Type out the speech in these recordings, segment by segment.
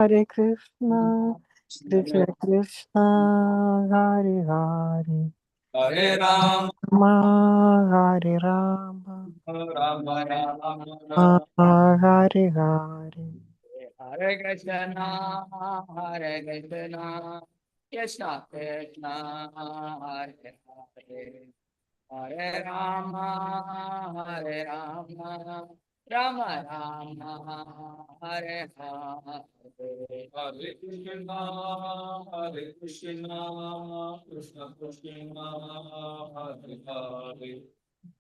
Hare Krishna, Krishna Krishna, Hare Hare, Hare Ram, Hare Rama, Ram Ram, Hare Hare. Hare Krishna, Hare Krishna, Krishna Krishna, Hare Hare, Hare Rama, Hare Rama, Rama Rama, Hare Hare. Hare Krishna, Hare Krishna, Krishna Krishna, Hare Hare.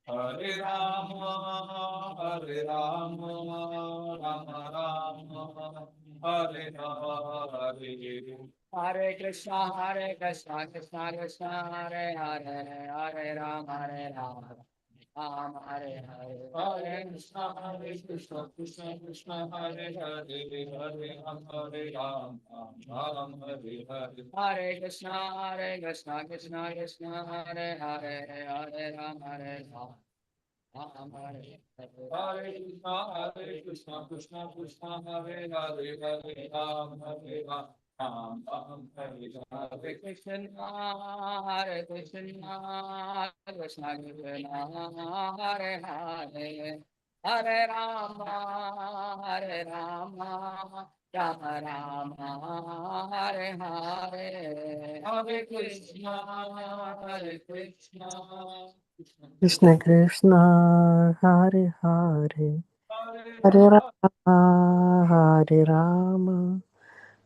Hare Rama, Hare Rama, Rama Rama, Hare Hare. Hare Krishna, Krishna Krishna, Hare Hare, Hare Rama, Ram Hare Hare. Hare Krishna, Krishna Krishna, Hare Hare, Hare Ram, Ram Hare Hare. Hare Krishna, Krishna Krishna, Hare Hare, Hare Ram, Ram Hare Hare. Hare Krishna, Krishna Krishna, Hare Hare, Hare Ram, Hare Ram. Hare Krishna, Hare Krishna, Krishna Krishna, Hare Hare, Hare Rama, Hare Rama, Rama Rama, Hare Hare. Hare Krishna, Hare Krishna, Krishna Krishna, Hare Hare, Hare Rama, Hare Rama,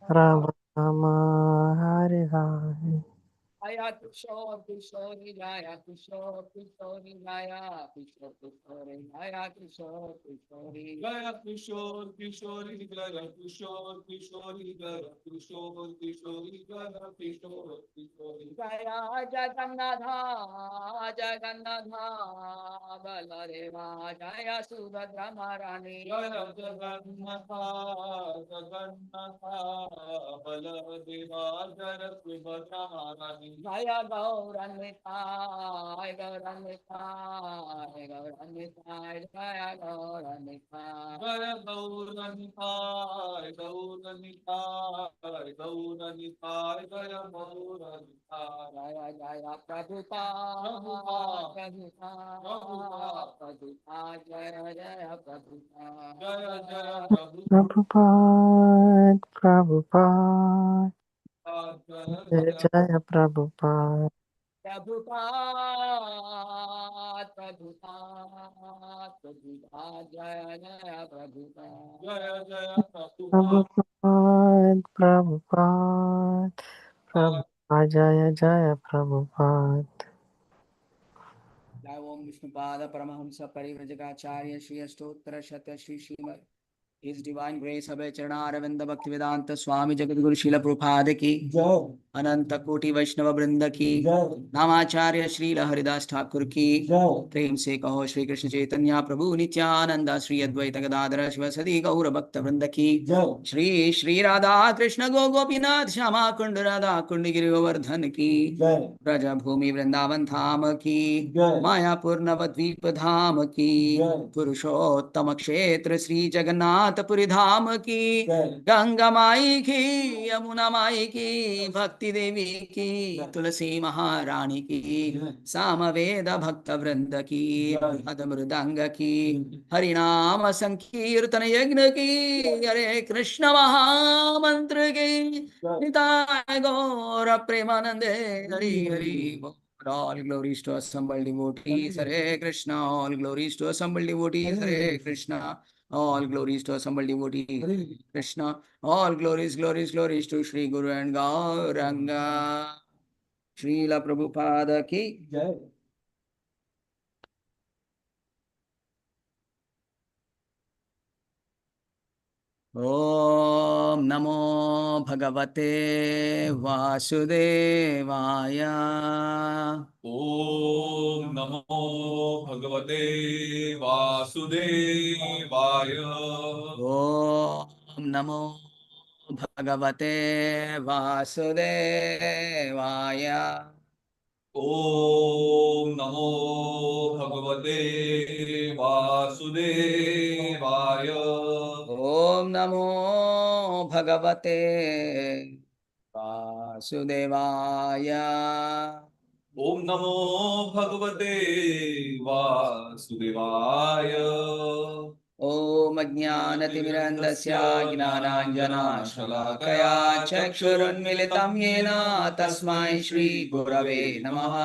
Rama Rama, Hare Hare. Jaya Kishore Kishore Jaya Kishore Kishore Jaya Kishore Kishore Jaya Kishore Kishore Jaya Kishore Kishore Jaya Kishore Kishore Jaya Kishore Kishore Jaya Kishore Kishore Jaya Jagannatha Jagannatha Balareva Jaya Subhadra Maharani Jaya Jagannatha Jagannatha Balareva Jaya Subhadra Maharani Jaya Gauranithai, Gauranithai, Gauranithai, Jaya Gauranithai. Jaya Gauranithai, Gauranithai, Gauranithai, Jaya Gauranithai. Jaya Jaya Prabhupada, Prabhupada, Prabhupada, Jaya Jaya Prabhupada. Jaya Jaya Prabhupada, Prabhupada, Jaya Prabhupada. Jaya Prabhupada, Prabhupada, Prabhupada, Prabhupada, Jaya Jaya Prabhupada, Jaya Jaya Prabhupada, Prabhupada, Prabhupada, Prabhupada, Jaya Jaya Prabhupada. Jai Om Vishnupada Paramahamsa Parivrajakaacharya Shri Astottara Shatya Shri Srimad His Divine Grace Abhay Charana Aravinda Bhaktivedanta Swami Jagadguru Srila Prabhupada ki अनंत कोटि वैष्णव वृंद की नामाचार्य श्री हरिदास ठाकुर की प्रेम से कहो श्री कृष्ण चैतन्य प्रभु नित्यानंद श्री अद्वैत गदाधर शिवसदि गौर भक्त वृंद की श्री श्री राधा कृष्ण गोपीनाथ श्यामा कुंड राधा कुंड गिरि गोवर्धन की ब्रज भूमि वृंदावन धाम की मायापुर नवद्वीप धाम की पुरुषोत्तम क्षेत्र श्री जगन्नाथपुरी धाम की गंगा माई की यमुना माई की भक्ति देवी की तुलसी महारानी की सामवेद भक्त वृंद की अद मृदंग की हरिनाम संकीर्तन यज्ञ की हरे कृष्ण महामंत्र की निताय गौर प्रेमानंदे हरि हरि बोल। All glories to assembled devotees, Hare Krishna. All glories to assembled devotees, Hare Krishna. All glories to assembled devotees, Hare Krishna. All glories to Sri Guru and Gauranga. Srila Prabhupada ki jai. Om Namo Bhagavate Vasudevaya. Om Namo Bhagavate Vasudevaya. Om Namo Bhagavate Vasudevaya. ॐ नमो भगवते वासुदेवाय। ॐ नमो भगवते वासुदेवाय। ॐ नमो भगवते वासुदेवाय। ॐ अज्ञानतिमिरन्धस्य ज्ञानाञ्जनशलाकया चक्षुरुन्मिलितं येन तस्मै श्रीगुरवे नमः।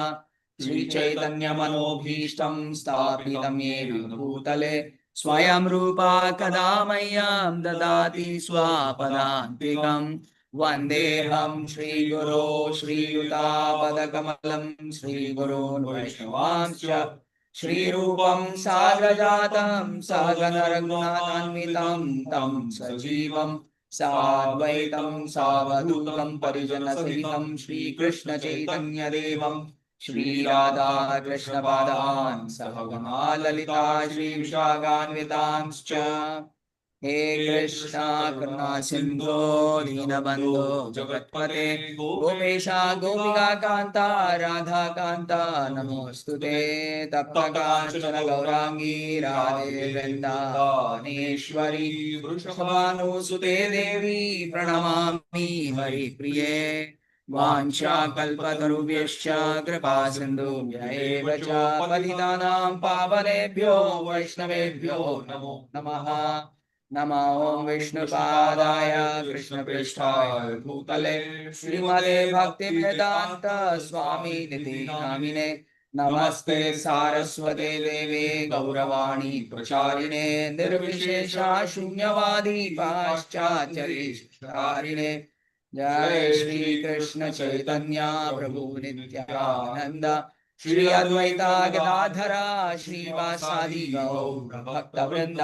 श्रीचैतन्यमनोभीष्टं स्थापितं येन भूतले स्वयं रूपा कदा मह्यं ददाति स्वपदान्तिकम्। वन्देऽहं श्रीगुरो श्रीयुतापदकमलं श्रीगुरून् वैष्णवांश्च श्रीरूपं साग्रजातं सहगणरघुनाथान्वितं तं सजीवं साद्वैतं सावधूतं परिजनसहितं श्रीकृष्णचैतन्यदेवं श्रीराधाकृष्णपादान् सहगणा ललिता श्रीविशाखान्वितांश्च। हे कृष्णा करुणा सिंधो दीनबंधो जगत्पते गोपेशा गोपिका कांता राधा कांता नमोस्तुते। तप्त कांचन गौरांगी राधे वृंदावनेश्वरी वृषभानुसुते देवी प्रणमामि हरिप्रिये। वाञ्छाकल्पतरुभ्यश्च कृपा सिन्धुभ्य एव च पतितानां पावनेभ्यो वैष्णवेभ्यो नमो नमः। नमो विष्णुपादाय कृष्णपृष्ठाय भूतले श्रीमते भक्तिवेदान्त स्वामिनिति नामिने। नमस्ते सारस्वते देवे गौरवाणी प्रचारिणे निर्विशेषा शून्यवादी पाश्चात्यरिणे। जय श्री कृष्ण चैतन्य प्रभु नित्यानंद श्री अद्वैता गदाधरा श्रीवासादि गौर भक्तवृंद।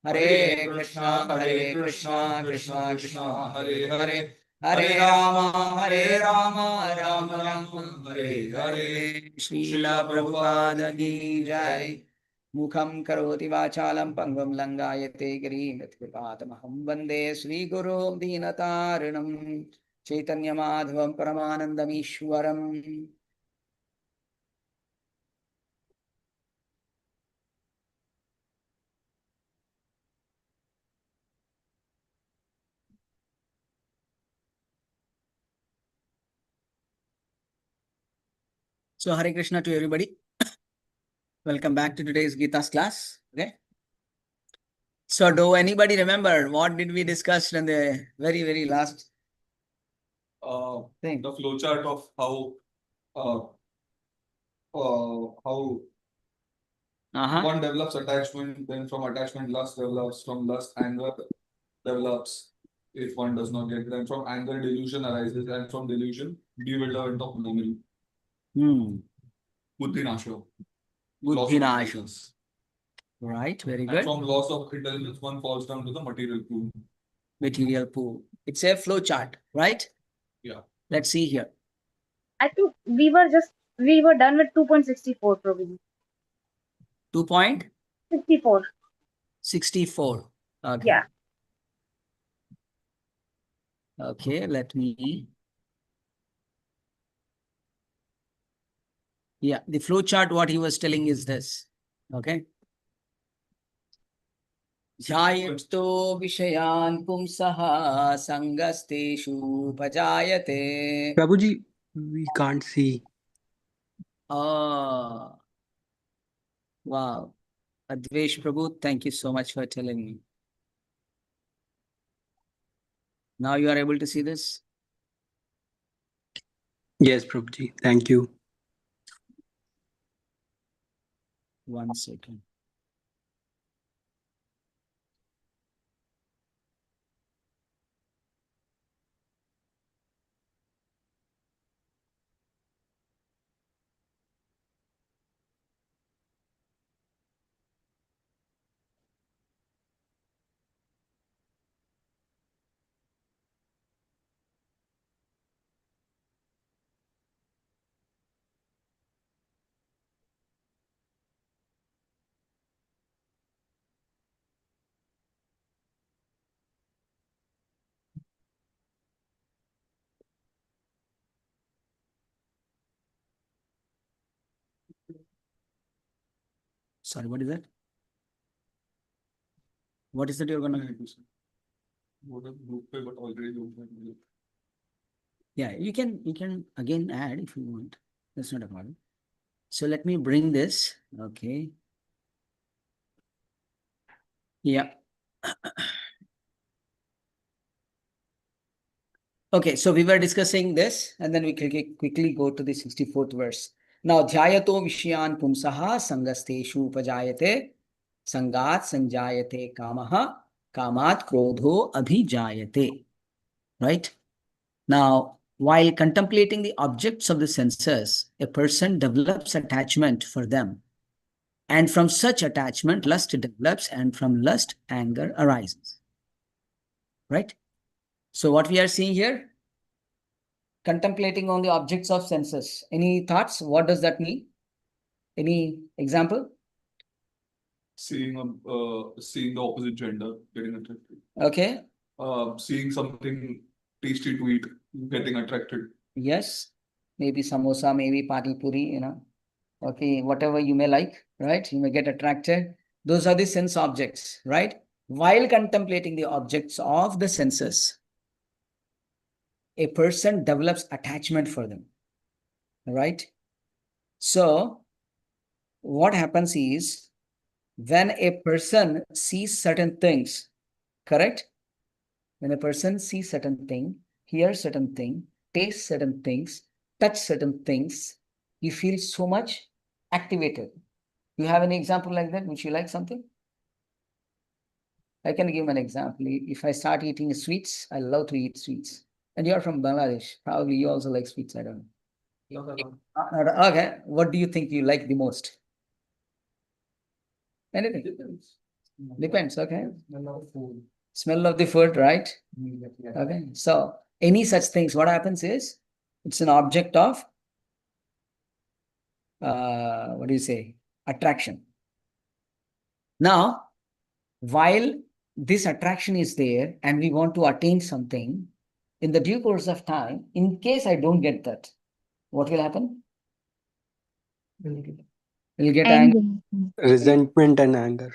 हरे कृष्णा कृष्णा कृष्णा हरे हरे हरे राम राम राम हरे हरे। श्रील प्रभुपाद की जय। मुखं करोति वाचालं पंगुं लंघयते गिरिं यत्कृपातमहं वन्दे श्रीगुरुं दीनतारिणं चैतन्यमाधवं परमानन्दमीश्वरम्। So Hare Krishna to everybody. Welcome back to today's Gita's class. Okay. So do anybody remember what did we discuss in the very last thing? The flowchart of uh, how one develops attachment, then from attachment lust develops, from lust anger develops. If one does not get, then from anger delusion arises, and from delusion bewilderment of memory. Buddhinasha. Buddhinasha. Right, very And good. from loss of intelligence, one falls down to the material pool. Material pool. It's a flow chart, right? Yeah. Let's see here. I think we were done with 2.64 probably. 2.64. 64. Okay. Yeah. Okay, let me. Yeah, the flow chart, what he was telling is this. Okay. ध्यायतो विषयान् पुंसः संगस्तेषु उपजायते. Prabhuji, we can't see. Oh, wow. Advesh Prabhu, thank you so much for telling me. Now you are able to see this? Yes, Prabhuji. Thank you. 1 second. Sorry, what is that? What is that you're gonna? But already Yeah, you can again add if you want. That's not a problem. So let me bring this. Okay. Yeah. Okay, so we were discussing this, and then we quickly go to the 64th verse. Now, dhyato vishyan pumsaha sangasteshu upajayate sangat sanjayate kamaha kamat krodho abhijayate. Right? Now, while contemplating the objects of the senses, a person develops attachment for them. And from such attachment, lust develops, and from lust, anger arises. Right? So what we are seeing here, contemplating on the objects of senses. Any thoughts? What does that mean? Any example? seeing the opposite gender getting attracted. Okay. Seeing something tasty to eat, getting attracted. Yes. Maybe samosa, maybe pani puri, Okay, whatever you may like, right? You may get attracted. Those are the sense objects, right? While contemplating the objects of the senses, a person develops attachment for them, right? So, what happens is when a person sees certain things, correct? When a person sees certain thing, hears certain thing, tastes certain things, touch certain things, you feel so much activated. You have any example like that, which you like something? I can give an example. If I start eating sweets, I love to eat sweets. And you're from Bangladesh. Probably you also like sweets, I don't know. Okay, what do you think you like the most? Anything? Depends, okay. Smell of the food, right? Okay, so any such things, what happens is, it's an object of, what do you say, attraction. Now, while this attraction is there and we want to attain something, in the due course of time, in case I don't get that, what will happen? We'll get angry. Resentment and anger.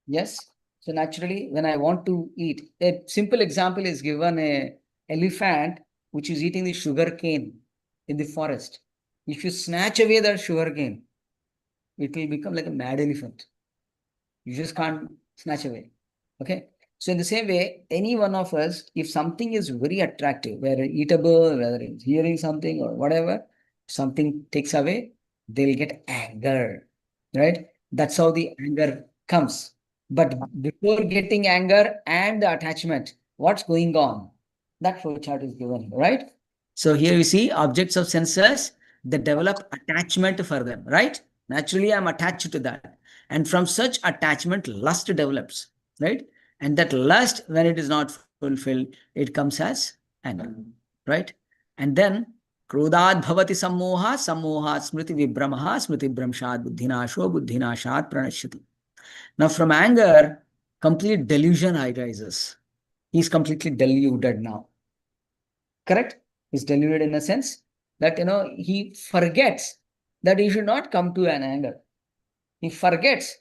Yes. So naturally, when I want to eat, a simple example is given: a elephant which is eating the sugar cane in the forest. If you snatch away that sugar cane, it will become like a mad elephant. You just can't snatch away. Okay. So in the same way, any one of us, if something is very attractive, whether eatable, whether it's hearing something or whatever, something takes away, they'll get anger, right? That's how the anger comes. But before getting anger and the attachment, what's going on? That flow chart is given, right? So here we see objects of senses that develop attachment for them, right? Naturally, I'm attached to that. And from such attachment, lust develops, right? And that lust, when it is not fulfilled, it comes as anger, right? And then, krodad bhavati sammoha, sammohat smriti vibramaha, smriti vibramshat buddhinasho, buddhinashat pranashyati. Now, from anger, complete delusion arises. He's completely deluded now. Correct? He's deluded in a sense that, he forgets that he should not come to an anger. He forgets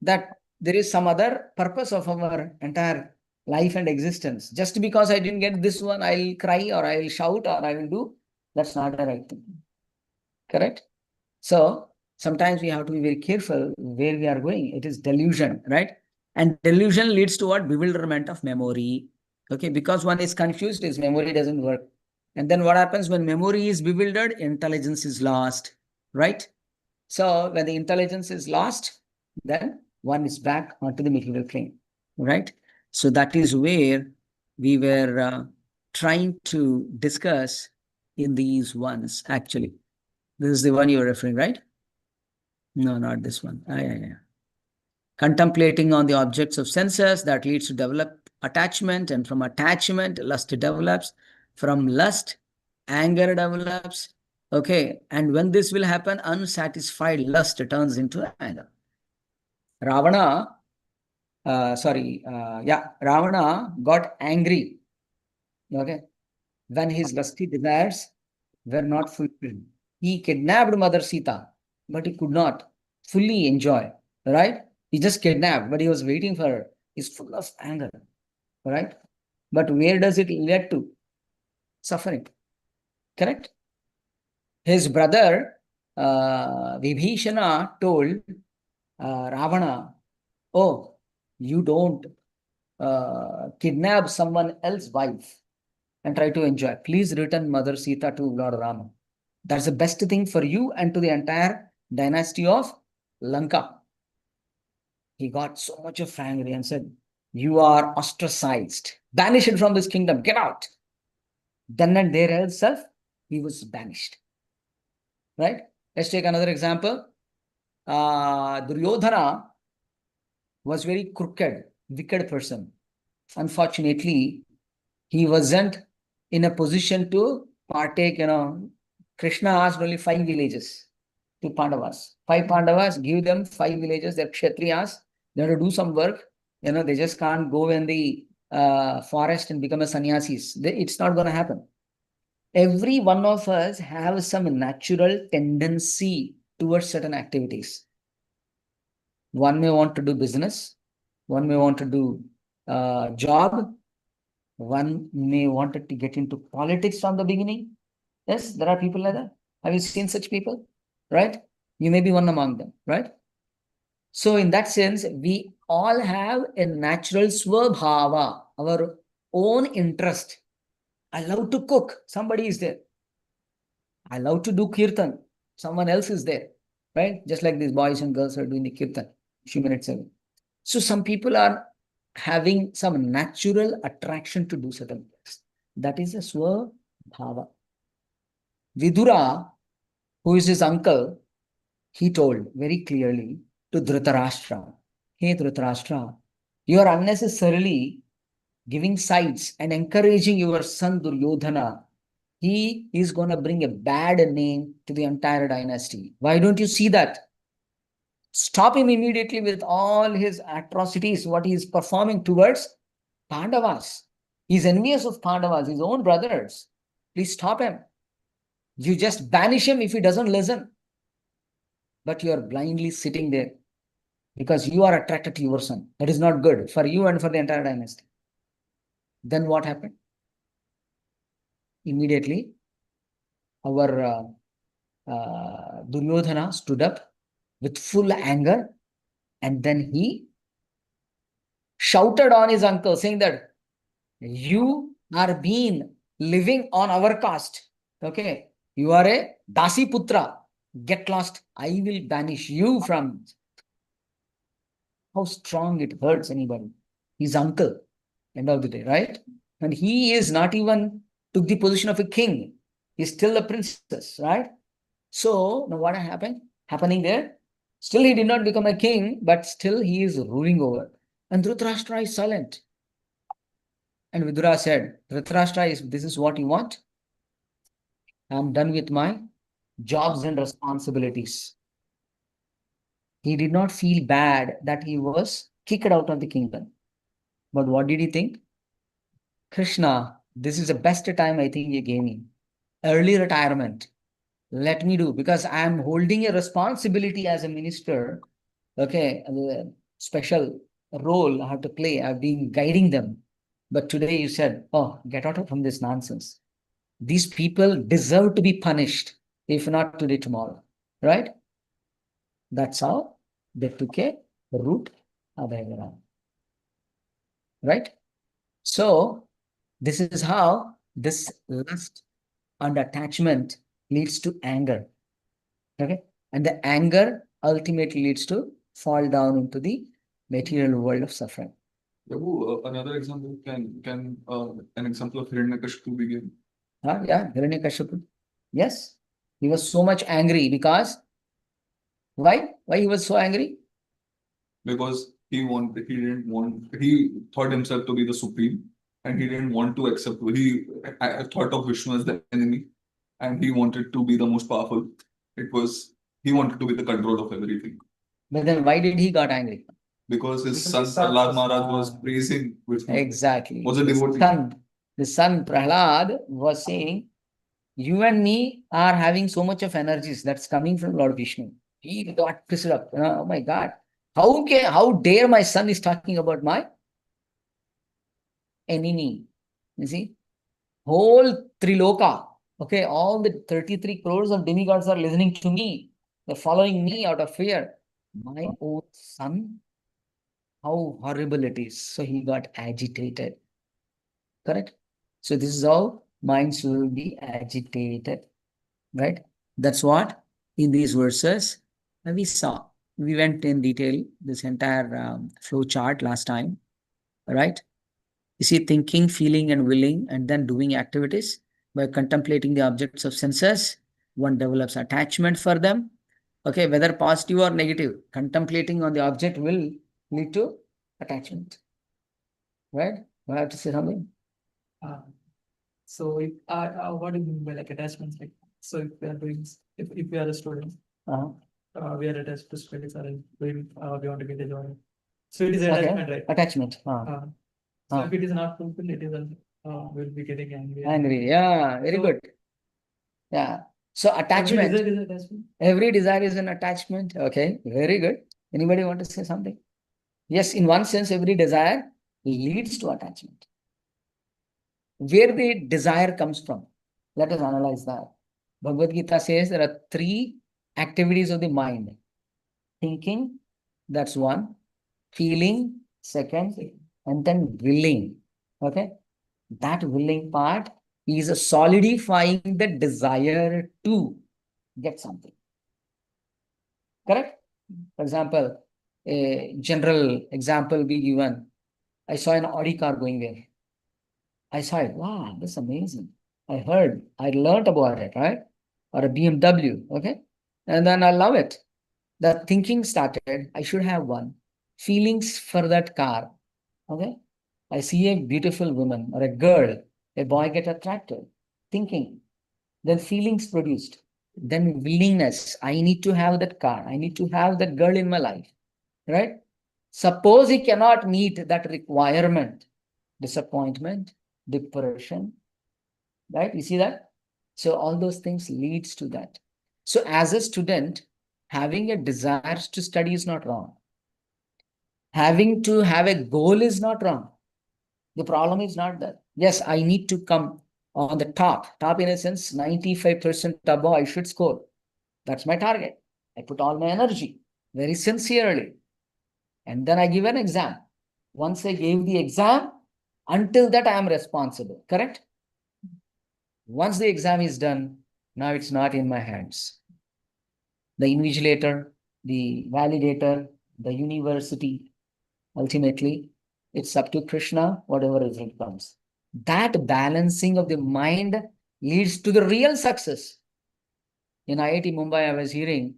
that there is some other purpose of our entire life and existence. Just because I didn't get this one, I'll cry or I'll shout or I will do. That's not the right thing. Correct? So sometimes we have to be very careful where we are going. It is delusion, right? And delusion leads to what? Bewilderment of memory. Okay, because one is confused, his memory doesn't work. And then what happens when memory is bewildered? Intelligence is lost, right? So when the intelligence is lost, then one is back onto the material plane, right? So that is where we were trying to discuss in these ones, actually. This is the one you're referring, right? No, not this one. Yeah. Contemplating on the objects of senses, that leads to develop attachment, and from attachment, lust develops. From lust, anger develops. Okay, and when this will happen, unsatisfied lust turns into anger. Ravana got angry, okay, when his lusty desires were not fulfilled. He kidnapped Mother Sita, but he could not fully enjoy, right? He just kidnapped, but he was waiting for her. He's full of anger, right? But where does it lead to? Suffering, correct? His brother Vibhishana told Ravana, oh, you don't kidnap someone else's wife and try to enjoy. Please return Mother Sita to Lord Rama. That's the best thing for you and to the entire dynasty of Lanka. He got so much of angry and said, you are ostracized, banished from this kingdom, get out. Then and there itself, he was banished. Right? Let's take another example. Duryodhana was very crooked, wicked person. Unfortunately, he wasn't in a position to partake, Krishna asked only 5 villages to Pandavas. 5 Pandavas, give them 5 villages, they're Kshatriyas, they have to do some work. They just can't go in the forest and become a sannyasis. It's not going to happen. Every one of us have some natural tendency towards certain activities. One may want to do business, one may want to do job, one may want to get into politics from the beginning. Yes, there are people like that. Have you seen such people? Right? You may be one among them, right? So in that sense, we all have a natural swabhava, our own interest. I love to cook. Somebody is there. I love to do kirtan. Someone else is there, right? Just like these boys and girls are doing the kirtan a few minutes ago. So some people are having some natural attraction to do certain things. That is a swabhava. Vidura, who is his uncle, he told very clearly to Dhritarashtra, hey Dhritarashtra, you are unnecessarily giving sides and encouraging your son Duryodhana. He is going to bring a bad name to the entire dynasty. Why don't you see that? Stop him immediately with all his atrocities, what he is performing towards Pandavas. He's envious of Pandavas, his own brothers. Please stop him. You just banish him if he doesn't listen. But you are blindly sitting there because you are attracted to your son. That is not good for you and for the entire dynasty. Then what happened? Immediately, our Duryodhana stood up with full anger, and then he shouted on his uncle saying that you are being living on our caste. Okay, you are a Dasi Putra. Get lost. I will banish you from. How strong it hurts anybody. His uncle, end of the day, right? And he is not even took the position of a king. He's still a princess, right? So now what happening there? Still he did not become a king, but still he is ruling over. And Dhritarashtra is silent. And Vidura said, Dhritarashtra, this is what you want? I'm done with my jobs and responsibilities. He did not feel bad that he was kicked out of the kingdom. But what did he think? Krishna, this is the best time I think you gave me. Early retirement. Let me do, because I am holding a responsibility as a minister. Okay, a special role I have to play. I've been guiding them. But today you said, oh, get out from this nonsense. These people deserve to be punished, if not today, tomorrow. Right? That's how they took a route Adhayagara. Right? So, this is how this lust and attachment leads to anger. Okay? And the anger ultimately leads to fall down into the material world of suffering. Another example, can an example of Hiranyakashipu be given? Yeah, Hiranyakashipu. Yes. He was so much angry because why? Why he was so angry? Because he thought himself to be the supreme, and he didn't want to accept. I thought of Vishnu as the enemy, and he wanted to be the most powerful. He wanted to be the control of everything. But then why did he got angry? Because his son Prahlad Maharaj was praising Vishnu. Exactly. Was a devotee. The son Prahlad was saying, you and me are having so much of energies that's coming from Lord Vishnu. He got pissed up. Oh my God. How dare my son is talking about my enemy? You see, whole Triloka, okay, all the 33 crores of demigods are listening to me. They're following me out of fear. My own son, how horrible it is. So he got agitated. Correct? So this is how minds will be agitated. Right? That's what in these verses we saw. We went in detail this entire flow chart last time. Right? You see, thinking, feeling, and willing, and then doing activities. By contemplating the objects of senses, one develops attachment for them. Okay, whether positive or negative, contemplating on the object will lead to attachment. Right? You have to say something. So if what do you mean by like attachments? Like, so if we are doing, if we are a student, we are attached to studies or doing, we want to get a job. So it is attachment, right? Attachment. So if it is not fulfilled, it is we'll be getting angry. Angry. Yeah, very good. Yeah. So attachment. Every desire is attachment. Every desire is an attachment. Okay, very good. Anybody want to say something? Yes, in one sense, every desire leads to attachment. Where the desire comes from, let us analyze that. Bhagavad Gita says there are 3 activities of the mind. Thinking, that's one. Feeling, second. And then willing. Okay? That willing part is solidifying the desire to get something. Correct? For example, a general example be given. I saw an Audi car going there. I saw it. Wow, that's amazing. I learned about it, right? Or a BMW, okay? And then I love it. The thinking started, I should have one. Feelings for that car, okay? I see a beautiful woman or a girl, a boy get attracted. Thinking. Then feelings produced. Then willingness. I need to have that car. I need to have that girl in my life, right? Suppose he cannot meet that requirement. Disappointment, depression, right? You see that? So all those things leads to that. So as a student, having a desire to study is not wrong. Having to have a goal is not wrong. The problem is not that. Yes, I need to come on the top. Top in a sense, 95% above I should score. That's my target. I put all my energy very sincerely. And then I give an exam. Once I gave the exam, until that I am responsible. Correct? Once the exam is done, now it's not in my hands. The invigilator, the validator, the university, ultimately, it's up to Krishna, whatever result comes. That balancing of the mind leads to the real success. In IIT Mumbai, I was hearing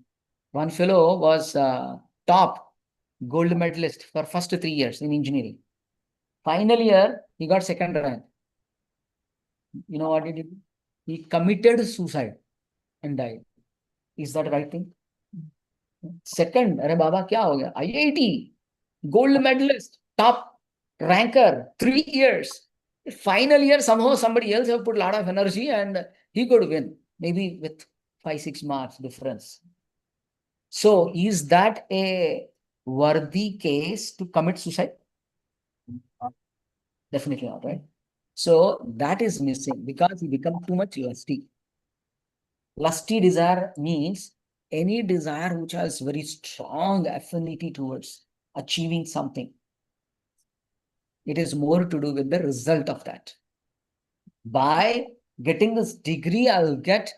one fellow was top gold medalist for first 3 years in engineering. Final year, he got second rank. You know what he did? He committed suicide and died. Is that the right thing? Second, अरे बाबा क्या हो गया? IIT, gold medalist, top ranker, 3 years. Final year, somehow somebody else have put a lot of energy and he could win, maybe with 5-6 marks difference. So is that a worthy case to commit suicide? Definitely not, right? So that is missing because he become too much lusty. Lusty desire means any desire which has very strong affinity towards achieving something. It is more to do with the result of that. By getting this degree, I'll get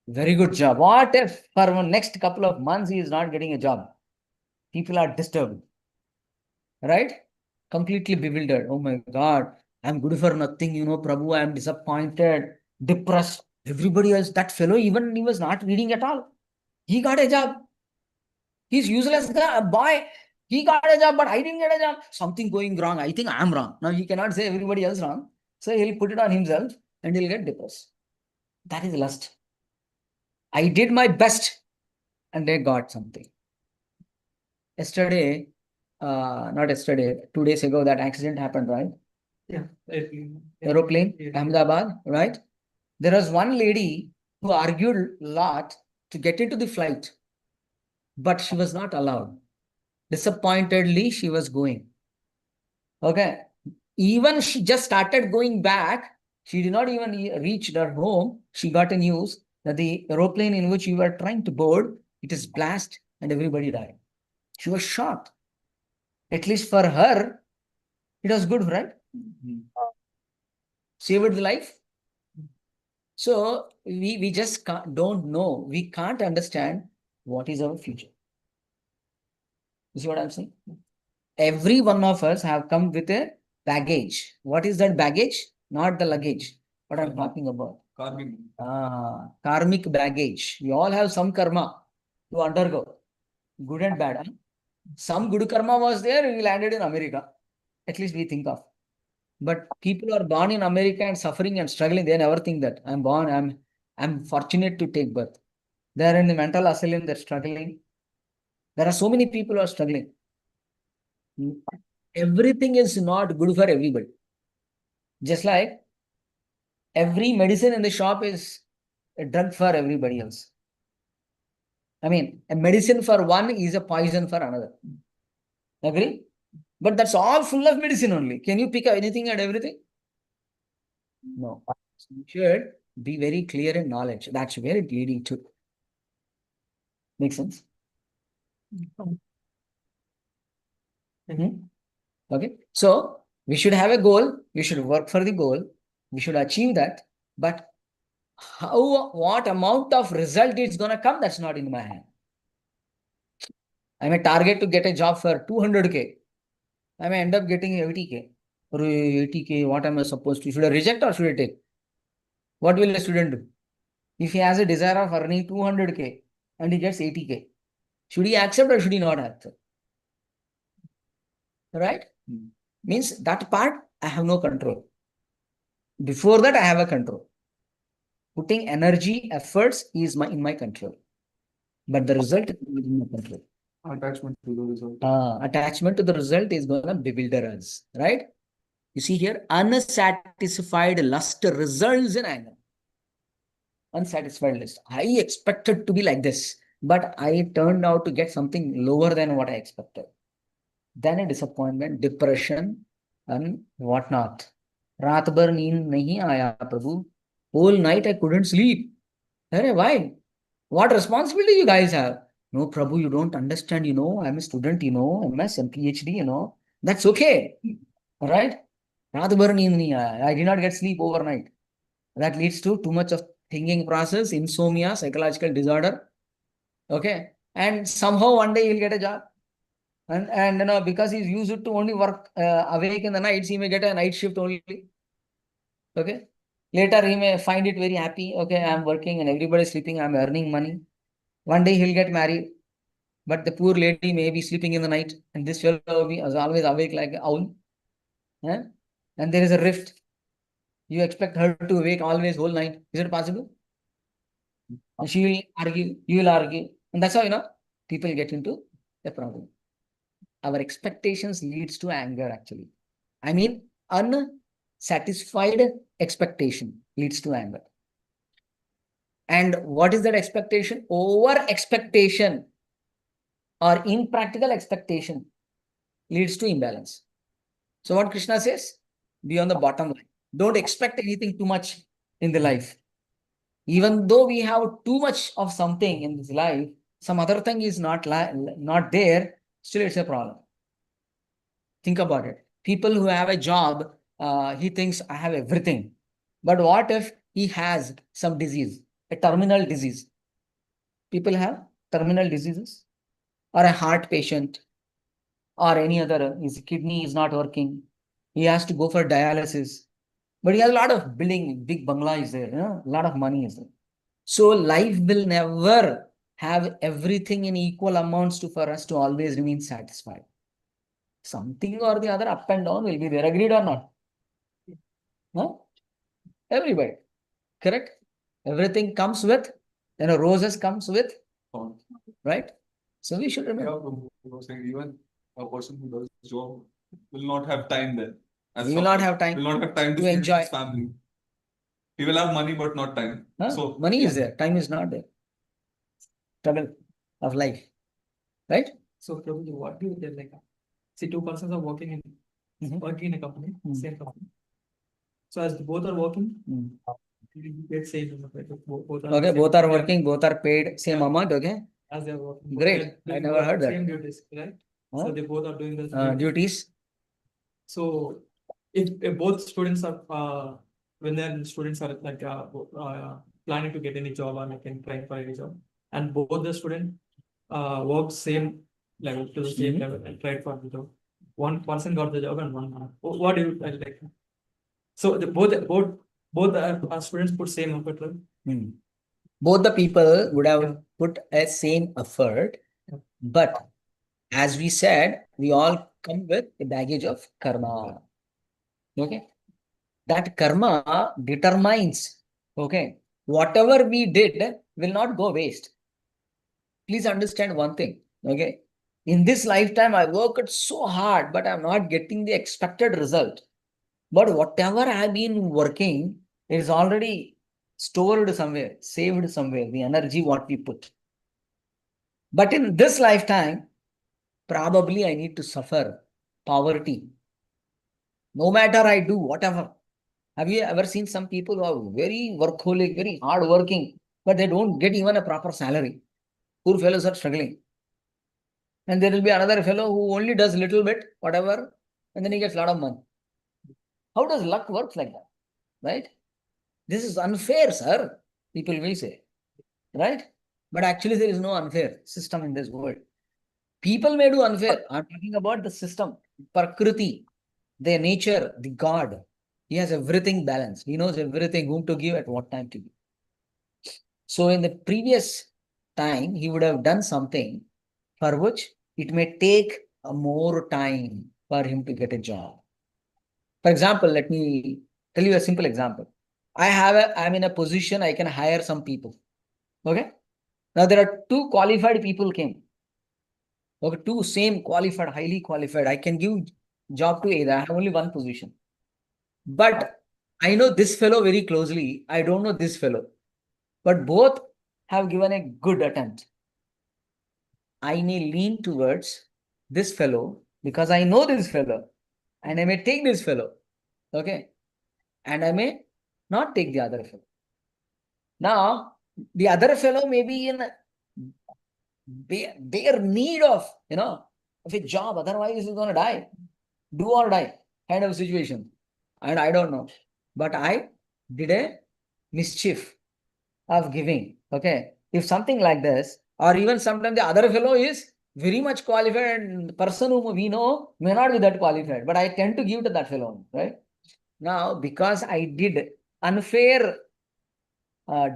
very good job. What if for next couple of months he is not getting a job? People are disturbed, right? Completely bewildered. Oh my God, I'm good for nothing, Prabhu, I'm disappointed, depressed. Everybody else, that fellow, even he was not reading at all. He got a job. He's useless boy. He got a job, but I didn't get a job. Something going wrong. I think I'm wrong. Now he cannot say everybody else wrong. So he'll put it on himself and he'll get depressed. That is lust. I did my best and they got something. Yesterday, not yesterday, 2 days ago, that accident happened, right? Yeah. Aeroplane, Ahmedabad, right? There was one lady who argued a lot to get into the flight, but she was not allowed. Disappointedly, she was going. Okay. Even she just started going back. She did not even reach her home. She got a news that the aeroplane in which we were trying to board, it is blast and everybody died. She was shocked. At least for her, it was good, right? Saved the life. So we just don't know. We can't understand what is our future. You see what I'm saying? Every one of us have come with a baggage. What is that baggage? Not the luggage. What I'm talking about. Karmic. Karmic baggage. We all have some karma to undergo. Good and bad. Huh? Some good karma was there, we landed in America. At least we think of. But people are born in America and suffering and struggling. They never think that I'm fortunate to take birth. They're in the mental asylum, they're struggling. There are so many people who are struggling. Everything is not good for everybody. Just like every medicine in the shop is a drug for everybody else. I mean, a medicine for one is a poison for another. Agree? But that's all full of medicine only. Can you pick up anything and everything? No. So you should be very clear in knowledge. That's where it's leading to. Make sense? Okay. So we should have a goal. We should work for the goal. We should achieve that. But what amount of result is going to come, that's not in my hand. I may target to get a job for 200K. I may end up getting 80K. Or 80K, what am I supposed to? Should I reject or should I take? What will a student do? If he has a desire of earning 200K and he gets 80K, should he accept or should he not accept? Right? Means that part I have no control. Before that, I have a control. Putting energy, efforts is in my control. But the result is in my control. Attachment to the result. Attachment to the result is going to bewilder us. Right? You see here, unsatisfied lust results in anger. Unsatisfied list. I expected to be like this, but I turned out to get something lower than what I expected. Then a disappointment, depression, and whatnot. Raat bhar neend nahi aaya, Prabhu. Whole night I couldn't sleep. Hey, why? What responsibility you guys have? No, Prabhu, you don't understand. I'm a student, MS and PhD, That's okay. All right? Raat bhar neend nahi aaya. I did not get sleep overnight. That leads to too much of thinking process, insomnia, psychological disorder. Okay. And somehow one day he'll get a job. And because he's used to only work awake in the nights, he may get a night shift only. Okay. Later he may find it very happy. Okay, I'm working and everybody's sleeping, I'm earning money. One day he'll get married. But the poor lady may be sleeping in the night, and this fellow is always awake like an owl. Yeah? And there is a rift. You expect her to wake always whole night. Is it possible? And she will argue, you will argue. And that's how, people get into the problem. Our expectations leads to anger, actually. I mean, unsatisfied expectation leads to anger. And what is that expectation? Over expectation or impractical expectation leads to imbalance. So what Krishna says? Be on the bottom line. Don't expect anything too much in the life. Even though we have too much of something in this life, some other thing is not there, still it's a problem. Think about it. People who have a job, he thinks I have everything. But what if he has some disease, a terminal disease? People have terminal diseases, or a heart patient, or any other, his kidney is not working. He has to go for dialysis. But he has a lot of building, big bungalow is there, a lot of money is there. So life will never have everything in equal amounts for us to always remain satisfied. Something or the other up and down will be there. Agreed or not? Huh? Everybody. Correct? Everything comes with, roses comes with, right? So we should remember. Even a person who does job will not have time then. He will not have time. Will not have time to enjoy his family. He will have money but not time. Huh? So money is there, time is not there. Struggle of life, right? So Prabhuji, what do you tell like? See, two persons are working in a company, same company. So as both are working, you get same amount, right? Both are Okay, same- both are yeah, working, both are paid same Yeah. amount, okay? as they are working. Great. They are I doing never heard that. Same duties, right? Huh? So they both are doing the Duties. So if both students are when their students are like planning to get any job or like trying for any job, and both the student work same level to the same level and tried for the job. One person got the job and one not. What do you like? So the both our students put same effort, right? Both the people would have Yeah. put a same effort, Yeah. but as we said, we all come with a baggage of karma. Okay. That karma determines, okay, whatever we did will not go waste. Please understand one thing, okay? In this lifetime, I worked so hard, but I'm not getting the expected result. But whatever I have been working is already stored somewhere, saved somewhere, the energy what we put. But in this lifetime, probably I need to suffer poverty. No matter I do whatever. Have you ever seen some people who are very workaholic, very hard working, but they don't get even a proper salary? Poor fellows are struggling. And there will be another fellow who only does little bit, whatever, and then he gets a lot of money. How does luck work like that? Right? This is unfair, sir. People will say. Right? But actually, there is no unfair system in this world. People may do unfair. I'm talking about the system, Prakriti, their nature, the God. He has everything balanced. He knows everything, whom to give at what time to give. So in the previous time, he would have done something for which it may take a more time for him to get a job. For example, let me tell you a simple example. I'm in a position I can hire some people. Okay. Now there are two qualified people came. Okay, two same qualified, highly qualified. I can give job to either. I have only one position. But I know this fellow very closely. I don't know this fellow. But both have given a good attempt. I may lean towards this fellow because I know this fellow and I may take this fellow. Okay. And I may not take the other fellow. Now, the other fellow may be in bare need of, of a job. Otherwise, he's going to die. Do or die kind of situation. And I don't know. But I did a mischief of giving. Okay. If something like this, or even sometimes the other fellow is very much qualified and the person whom we know may not be that qualified, but I tend to give to that fellow, right? Now, because I did unfair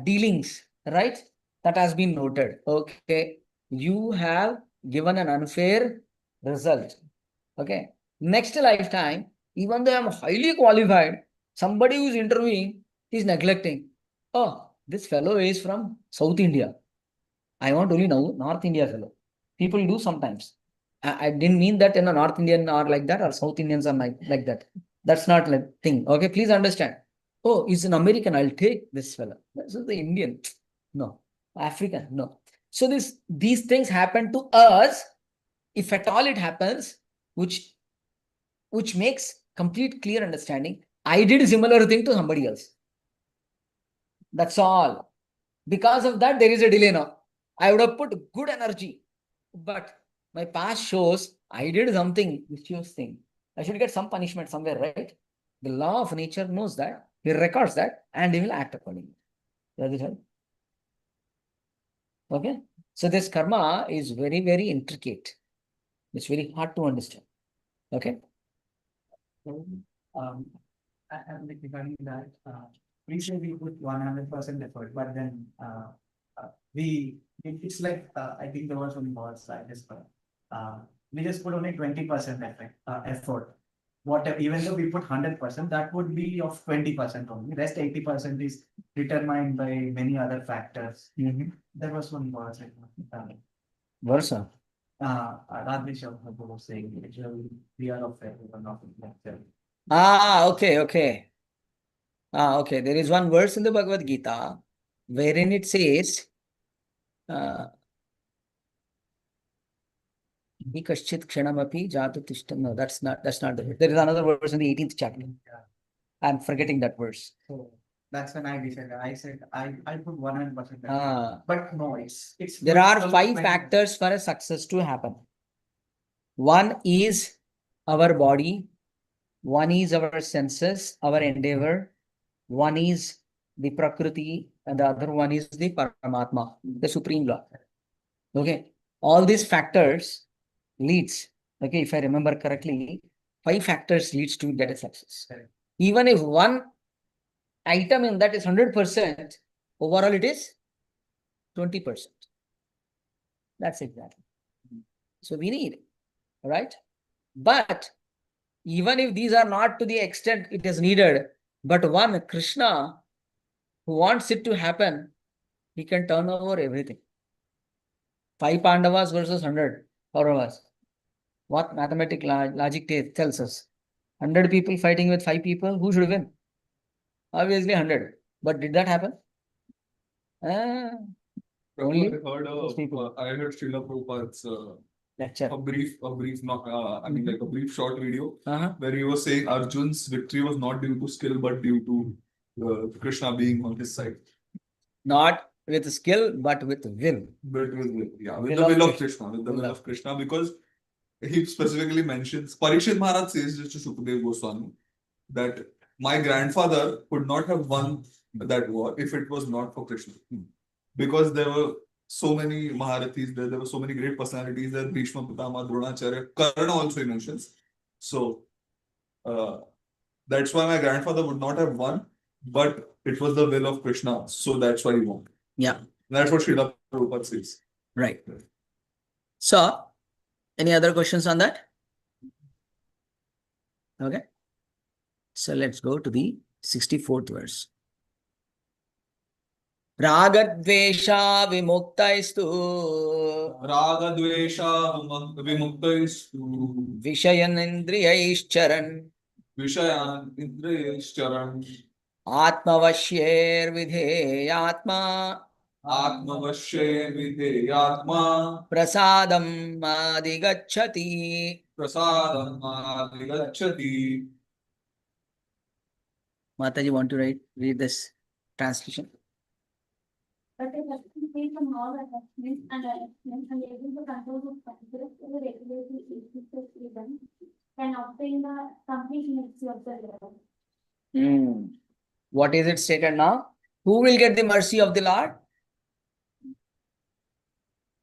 dealings, right? That has been noted. Okay. You have given an unfair result. Okay. Next lifetime, even though I'm highly qualified, somebody who's interviewing is neglecting. Oh, this fellow is from South India. I want only now North India fellow. People do sometimes. I didn't mean that in a North Indian are like that or South Indians are like that. That's not like thing. Okay, please understand. Oh, he's an American. I'll take this fellow. This is the Indian. No. African. No. So these things happen to us. If at all it happens, which makes complete clear understanding. I did a similar thing to somebody else. That's all. Because of that, there is a delay now. I would have put good energy, but my past shows I did something mischievous thing. I should get some punishment somewhere, right? The law of nature knows that. He records that and he will act accordingly. Does it help? Okay. So this karma is very, very intricate. It's very hard to understand. Okay. Um, and regarding that, we say we put 100% effort, but then it's like I think there was one was I just we just put only 20% effort. Whatever, even though we put 100%, that would be of 20% only. Rest 80% is determined by many other factors. There was one was Versa. Radhisha was saying we are of everyone of themselves. Okay, okay. Okay. There is one verse in the Bhagavad Gita wherein it says, Ikaschit kshanamapi jatu tishtam. No, that's not the verse. There is another verse in the 18th chapter. I'm forgetting that verse. So that's when I decided. I said I put 100%. Ah. But no, it's There are 5 factors for a success to happen. One is our body, one is our senses, our endeavor, one is the Prakriti, and the other one is the Paramatma, the Supreme Law. Okay, all these factors leads, okay, if I remember correctly, 5 factors leads to get a success. Correct. Even if one item in that is 100%, overall it is 20%. That's exactly. So we need, right? But even if these are not to the extent it is needed, but one Krishna who wants it to happen, he can turn over everything. 5 Pandavas versus 100 Kauravas. What mathematical logic tells us? 100 people fighting with 5 people, who should win? Obviously 100. But did that happen? Only those people. I heard Srila Prabhupada's Lecture. a brief, like a brief short video Uh-huh. where he was saying Arjun's victory was not due to skill but due to Krishna being on his side. Not with skill, but with will. But with the Will will of of Krishna. Krishna, with the will Will of Krishna, because he specifically mentions, Parikshit Maharaj says this to Shukadeva Goswami, that my grandfather could not have won that war if it was not for Krishna. Because there were so many Maharathis there were so many great personalities there, Bhishma, Pitama, Dronacharya, Karna also emotions. So that's why my grandfather would not have won, but it was the will of Krishna, so that's why he won. Yeah. That's what Srila Prabhupada says. Right. So, any other questions on that? Okay. So let's go to the 64th verse. Ragadvesha vimuktaisthu Ragadvesha vimuktaisthu Vishayan indriyaischaran Vishayan indriyaischaran Atmavashyir vidheyatma Atmavashe videyatma Prasadam adigachati. prasadam adhigacchati. Mataji, want to read this translation? But a person free from all attachments and attachments and able to control his senses to the regulatory issues of freedom can obtain the complete mercy of the Lord. What is it stated now? Who will get the mercy of the Lord?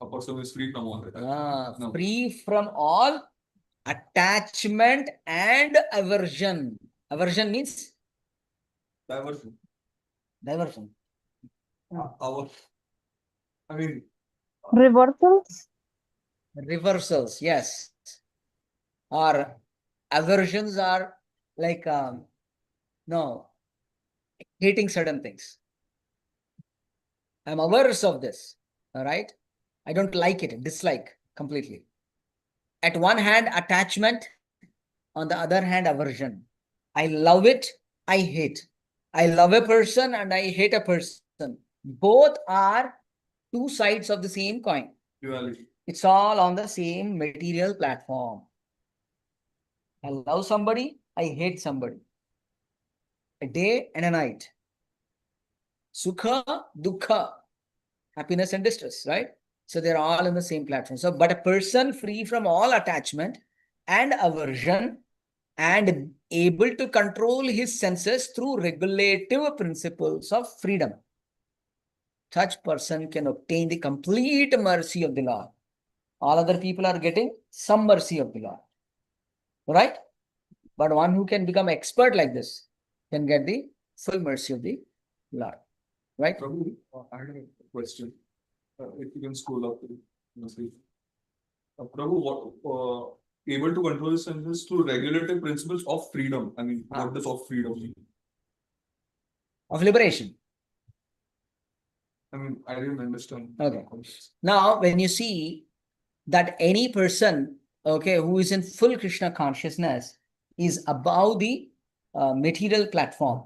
A person who is free from all that. No. Free from all attachment and aversion. Aversion means? Diversion. Diversion. Reversals? Reversals, yes. Or aversions are like, hating certain things. I'm averse of this, all right? I don't like it, dislike completely. At one hand, attachment, on the other hand, aversion. I love it, I hate. I love a person and I hate a person. Both are 2 sides of the same coin. Duality. It's all on the same material platform. I love somebody, I hate somebody. A day and a night. Sukha, dukkha, happiness and distress, right? So they're all in the same platform. So, but a person free from all attachment and aversion and able to control his senses through regulative principles of freedom. Such person can obtain the complete mercy of the Lord. All other people are getting some mercy of the Lord. Right? But one who can become expert like this can get the full mercy of the Lord. Right? Prabhu, I had a question. If you can scroll up. Prabhu, what able to control his senses through regulative principles of freedom. I mean, what does of freedom mean? Of liberation. I mean, I didn't understand. Okay. Now, when you see that any person, okay, who is in full Krishna consciousness is above the material platform,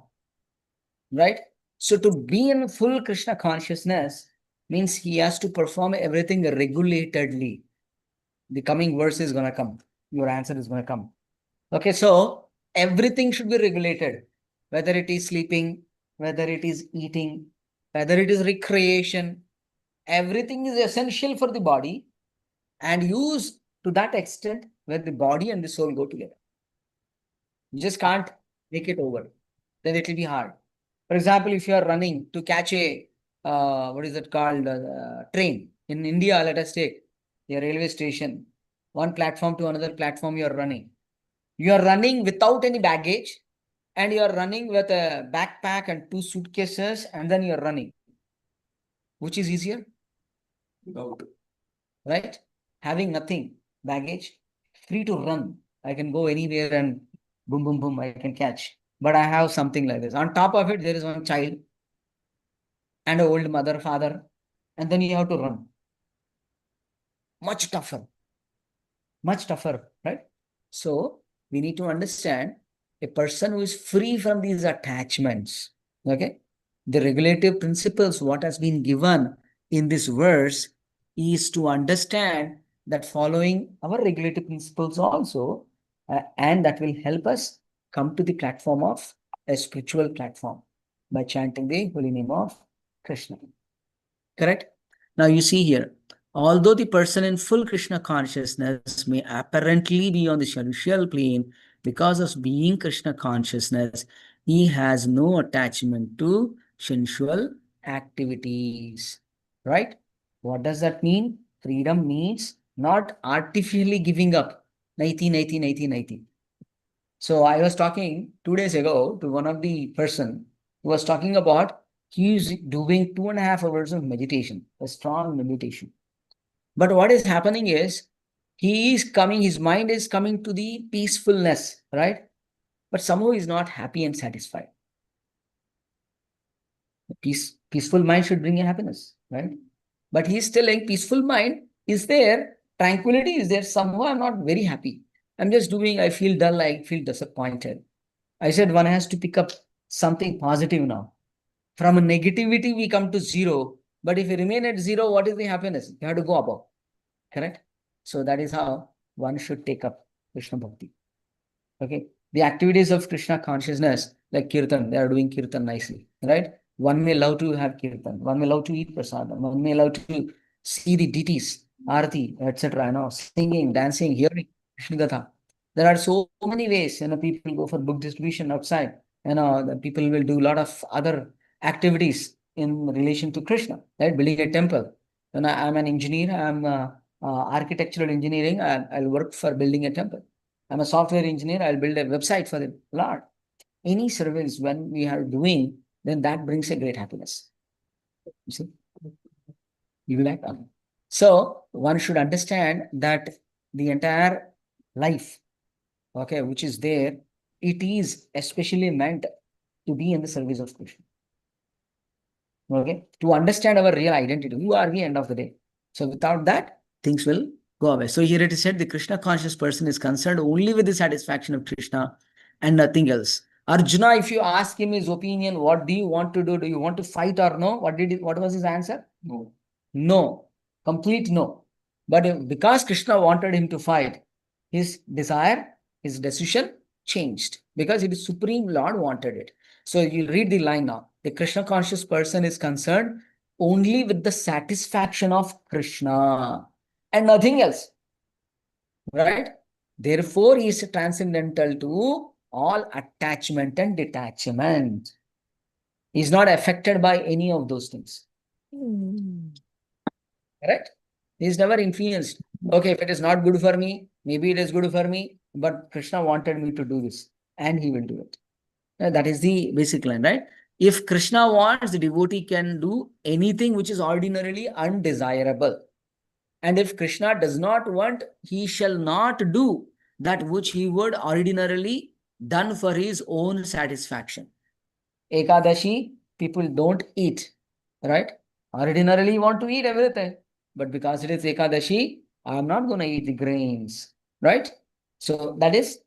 right? So to be in full Krishna consciousness means he has to perform everything regulatedly. The coming verse is going to come. Your answer is going to come. Okay, so everything should be regulated, whether it is sleeping, whether it is eating, whether it is recreation. Everything is essential for the body and used to that extent where the body and the soul go together. You just can't make it over. Then it will be hard. For example, if you are running to catch a, what is it called, train. In India, let us take a railway station, one platform to another platform you are running. You are running without any baggage and you are running with a backpack and 2 suitcases and then you are running. Which is easier? Without. Right? Having nothing, baggage, free to run. I can go anywhere and boom, boom, boom, I can catch. But I have something like this. On top of it, there is one child and an old mother, father, and then you have to run. Much tougher, right? So we need to understand a person who is free from these attachments. Okay, the regulative principles, what has been given in this verse, is to understand that following our regulative principles also, and that will help us come to the platform of a spiritual platform by chanting the holy name of Krishna. Correct? Now you see here, although the person in full Krishna consciousness may apparently be on the celestial plane, because of being Krishna consciousness, he has no attachment to sensual activities. Right? What does that mean? Freedom means not artificially giving up. 90. So I was talking 2 days ago to one of the person who was talking about he's doing 2.5 hours of meditation, a strong meditation. But what is happening is his mind is coming to the peacefulness, right? But somehow he's not happy and satisfied. Peaceful mind should bring you happiness, right? But he's telling peaceful mind is there, tranquility is there. Somehow I'm not very happy. I'm just doing, I feel dull, I feel disappointed. I said one has to pick up something positive now. From a negativity, we come to zero. But if you remain at zero, what is the happiness? You have to go above. Correct? So that is how one should take up Krishna Bhakti. Okay. The activities of Krishna consciousness, like Kirtan, they are doing Kirtan nicely. Right? One may love to have Kirtan. One may love to eat prasadam. One may love to see the deities, Arati, etc. You know, singing, dancing, hearing Krishna Gatha. There are so many ways, people go for book distribution outside. The people will do a lot of other activities in relation to Krishna, right? Building a temple. I'm an engineer, I'm architectural engineering, I'll work for building a temple. I'm a software engineer, I'll build a website for the Lord. Any service when we are doing, then that brings a great happiness. You see? You like that? So one should understand that the entire life, okay, which is there, it is especially meant to be in the service of Krishna. Okay, to understand our real identity, who are we end of the day? So without that, things will go away. So here it is said the Krishna conscious person is concerned only with the satisfaction of Krishna and nothing else. Arjuna, if you ask him his opinion, what do you want to do? Do you want to fight or no? What was his answer? No. No. Complete no. But because Krishna wanted him to fight, his desire, his decision changed because it is Supreme Lord wanted it. So you read the line now. The Krishna conscious person is concerned only with the satisfaction of Krishna and nothing else. Right? Therefore, he is transcendental to all attachment and detachment. He is not affected by any of those things. Correct? He is never influenced. Okay, if it is not good for me, maybe it is good for me, but Krishna wanted me to do this and he will do it. That is the basic line, right? If Krishna wants, the devotee can do anything which is ordinarily undesirable. And if Krishna does not want, he shall not do that which he would ordinarily done for his own satisfaction. Ekadashi, people don't eat, right? Ordinarily you want to eat everything. But because it is Ekadashi, I am not going to eat the grains, right? So that is,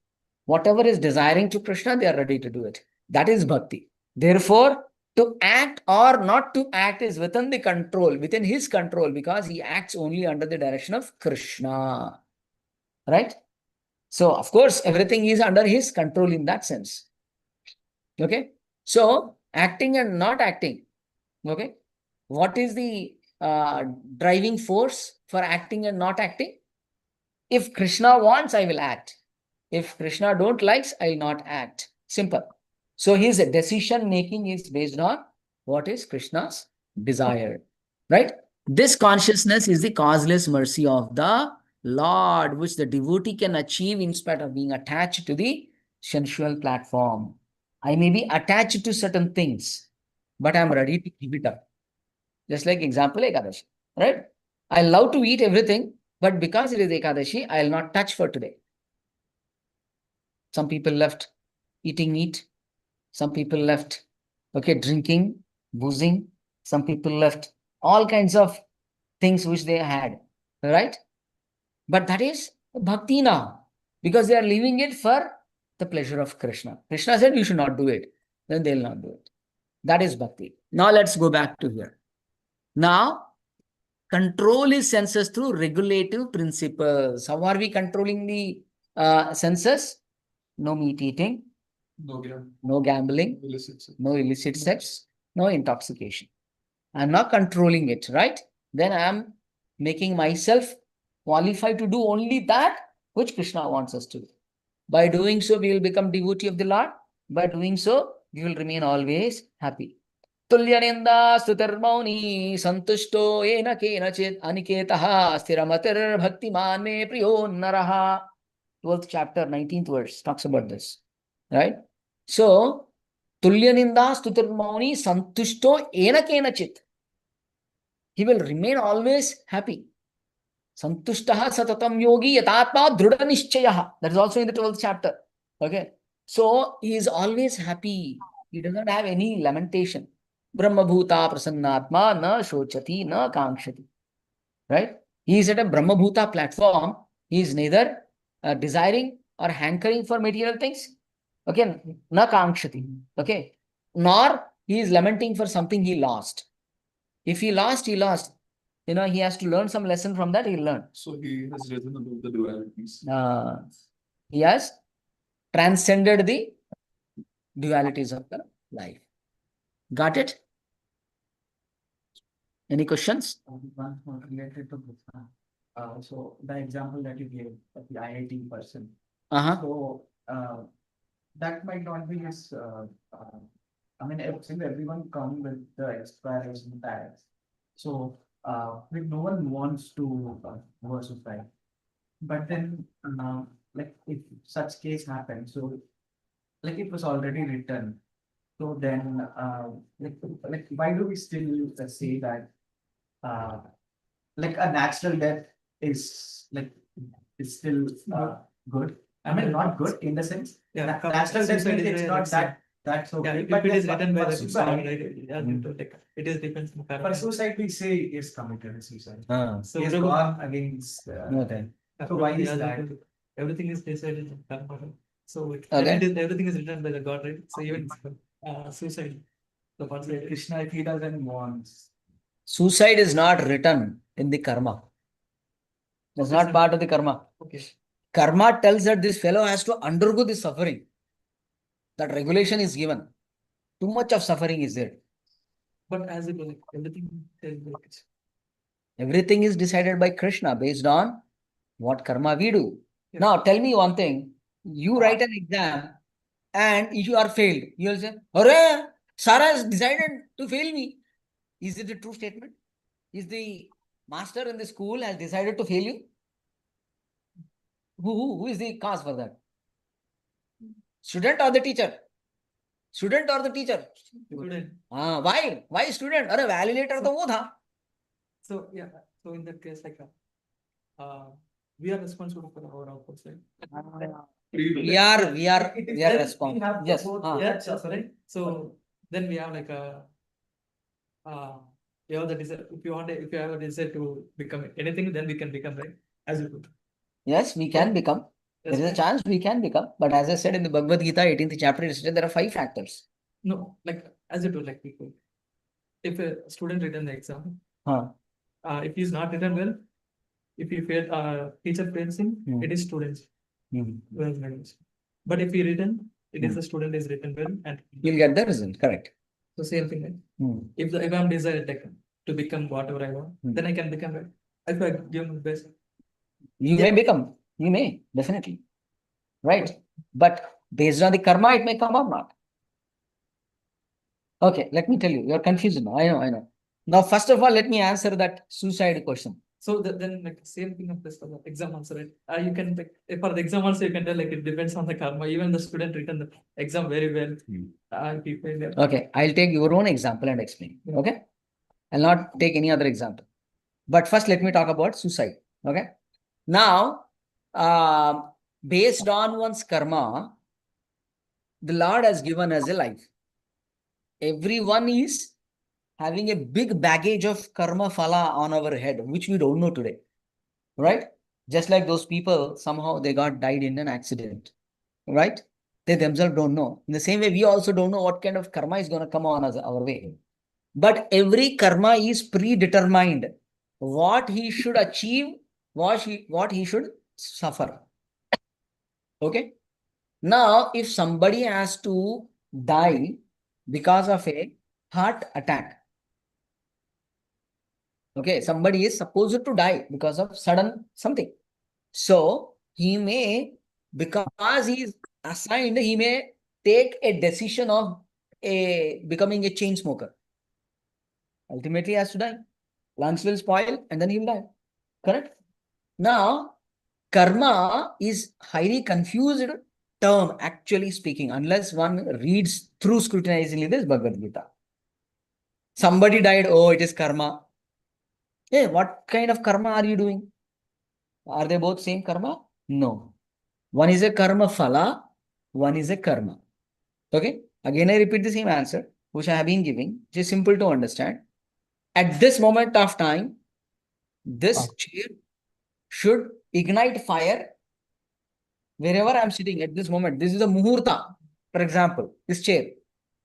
whatever is desiring to Krishna, they are ready to do it. That is bhakti. Therefore, to act or not to act is within the control, within his control, because he acts only under the direction of Krishna. right? So, of course, everything is under his control in that sense. Okay. So, acting and not acting. Okay. What is the driving force for acting and not acting? If Krishna wants, I will act. If Krishna don't likes, I will not act. Simple. So his decision making is based on what is Krishna's desire. Right? This consciousness is the causeless mercy of the Lord, which the devotee can achieve in spite of being attached to the sensual platform. I may be attached to certain things, but I'm ready to give it up. Just like example, Ekadashi, right? I love to eat everything, but because it is Ekadashi, I'll not touch for today. Some people left eating meat. Some people left, okay, drinking, boozing. Some people left all kinds of things which they had, right? But that is bhakti now, because they are leaving it for the pleasure of Krishna. Krishna said you should not do it. Then they'll not do it. That is bhakti. Now let's go back to here. Now, control his senses through regulative principles. How are we controlling the senses? No meat eating, no gambling, no illicit sex, no intoxication. I'm not controlling it, right? Then I'm making myself qualified to do only that which Krishna wants us to do. By doing so, we will become devotee of the Lord. By doing so, we will remain always happy. तुल्यनिंदा स्तुतिर्मौनी संतुष्टो येन केनचित् अनिकेतः स्थिरमतिर्भक्तिमान् मे प्रियो नरः. 12th chapter, 19th verse talks about this, right? So, tulyaninda stutirmauni santushto ena kenachit. He will remain always happy. Santushtaha satatam yogi yatatma dhrudha nishchayaha. That is also in the 12th chapter. Okay. So, he is always happy. He does not have any lamentation. Brahmabhuta prasannatma na shochati na kankshati. Right? He is at a Brahmabhuta platform. He is neither desiring or hankering for material things. Okay, na kankshati. Okay, nor he is lamenting for something he lost. If he lost, he lost. You know, he has to learn some lesson from that. He'll learn. So he has risen above the dualities. He has transcended the dualities of the life. Got it? Any questions? One more related to Krishna. So the example that you gave of the IIT person. So that might not be his. I mean, since everyone come with the expiration tags, so like no one wants to versify. But then, like if such case happens, so like it was already written. So then, like why do we still say that like a natural death is like is still good? I mean, not good in the sense. Yeah, Natural death suicide means is it's very not like, that that's yeah, okay. if But it is then written by for the suicide, God, right? Yeah, like, it is depends on the for parameter. suicide we say is committed suicide. So He has Prabhu- gone against. No, then. So why Yeah, is that? everything is decided in karma. So Okay. everything is written by the God, right? So even suicide, the one side. Krishna, if he doesn't want. Suicide is not written in the karma. That's not part of the karma. Okay. Karma tells that this fellow has to undergo this suffering. That regulation is given. Too much of suffering is there. But as it like everything is like it's Everything is decided by Krishna based on what karma we do. Yeah. Now, tell me one thing. You write an exam and if you are failed, you will say, Arre, Sarah has decided to fail me. Is it a true statement? Is the master in the school has decided to fail you? Who is the cause for that? Student or the teacher? Student or the teacher? student. Why? Why student? अरे validator तो वो था. So yeah, so in that case, like we are responsible for our outputs, right? We are responsible. We have Yes. Yeah, sorry. So then we have like a you have the desire. If you have a desire to become anything, then we can become, right? As you put. Yes, we can become. There is a chance we can become. But as I said in the Bhagavad Gita, 18th chapter, it said there are 5 factors. No, like as you do, like people. If a student written the exam, if he's not written well, if you fail, teacher fails him, it is students. Hmm. Well, managed. But if he written, it is the student is written well, and You'll get the result, correct. so same thing. Right? Hmm. If I'm desired like, to become whatever I want, then I can become it. If I give my best. You may become, you may, definitely. Right? But based on the karma, it may come or not. Okay, let me tell you, you're confused now. I know. Now, first of all, let me answer that suicide question. So then like same thing of this for the exam answer, right? You can for the exam answer you can tell like it depends on the karma. Even the student written the exam very well. People there. Okay, I'll take your own example and explain. Okay, I'll not take any other example. But first, let me talk about suicide. Okay, now, based on one's karma, the Lord has given us a life. Everyone is having a big baggage of karma phala on our head, which we don't know today. Right? Just like those people, somehow they died in an accident. Right? They themselves don't know. In the same way, we also don't know what kind of karma is going to come on us our way. But every karma is predetermined. What he should achieve, what he should suffer. Okay? Now, if somebody has to die because of a heart attack, okay, somebody is supposed to die because of sudden something. So, he may, because he is assigned, he may take a decision of becoming a chain smoker. Ultimately, he has to die. Lungs will spoil and then he will die. Correct? Now, karma is highly confused term, actually speaking, unless one reads through scrutinizingly this Bhagavad Gita. Somebody died, oh, it is karma. Hey, what kind of karma are you doing? Are they both same karma? No. One is a karma phala, one is a karma. Okay? Again, I repeat the same answer, which I have been giving, which is simple to understand. At this moment of time, this chair should ignite fire wherever I'm sitting at this moment. This is a muhurta, for example, this chair.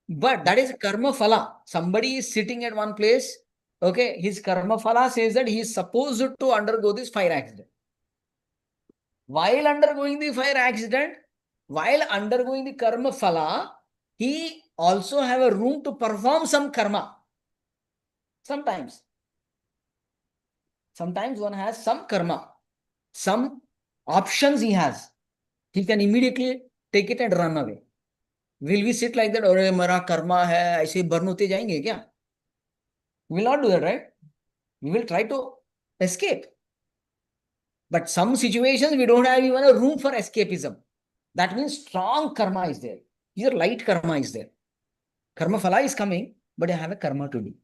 But that is karma phala. Somebody is sitting at one place. Okay, his karma phala says that he is supposed to undergo this fire accident. While undergoing the fire accident, while undergoing the karma phala, he also have a room to perform some karma. Sometimes one has some karma, some options he has. He can immediately take it and run away. Will we sit like that? अरे मेरा कर्मा है ऐसे burn होते जाएंगे क्या? We will not do that, right? We will try to escape. But some situations we don't have even a room for escapism. That means strong karma is there. Here light karma is there. Karma phala is coming, but I have a karma to do.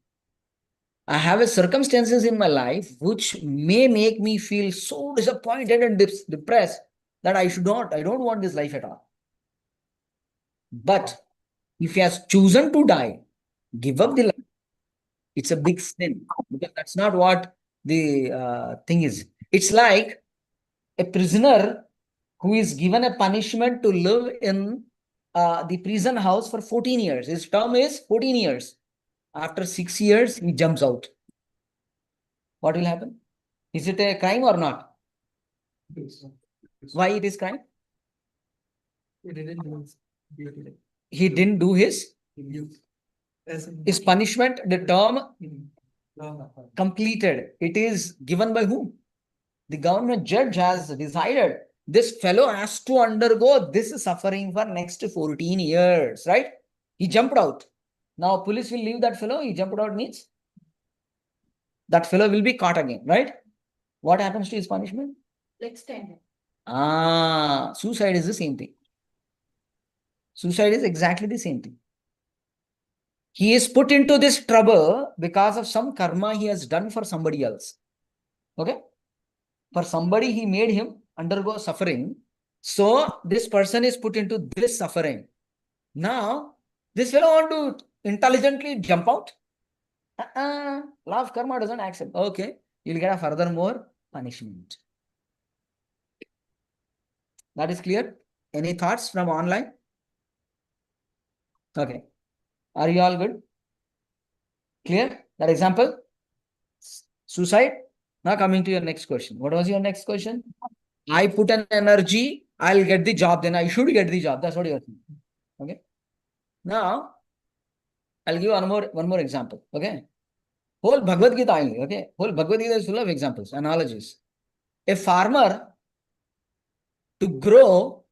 I have a circumstances in my life which may make me feel so disappointed and depressed that I don't want this life at all. But if he has chosen to die, give up the life, it's a big sin, because that's not what the thing is. It's like a prisoner who is given a punishment to live in the prison house for 14 years. His term is 14 years. After 6 years, he jumps out. What will happen? Is it a crime or not? Why it is crime? He didn't do it. He didn't do his punishment, the term completed. It is given by whom? The government judge has decided this fellow has to undergo this suffering for next 14 years, right? He jumped out. Now police will leave that fellow. He jumped out means that fellow will be caught again, right? What happens to his punishment? Extended. Suicide is the same thing. Suicide is exactly the same thing. He is put into this trouble because of some karma he has done for somebody else. Okay? For somebody, he made him undergo suffering. So this person is put into this suffering. Now, this fellow want to intelligently jump out. Law of karma doesn't accept. Okay, you'll get a furthermore punishment. That is clear? Any thoughts from online? Okay. Are you all good? Clear? That example? Suicide? Now coming to your next question. What was your next question? I put an energy, I'll get the job, then I should get the job. That's what you're saying. Okay. Now, I'll give one more example. Okay. Whole Bhagavad Gita only. Okay. Whole Bhagavad Gita is full of examples, analogies. A farmer, to grow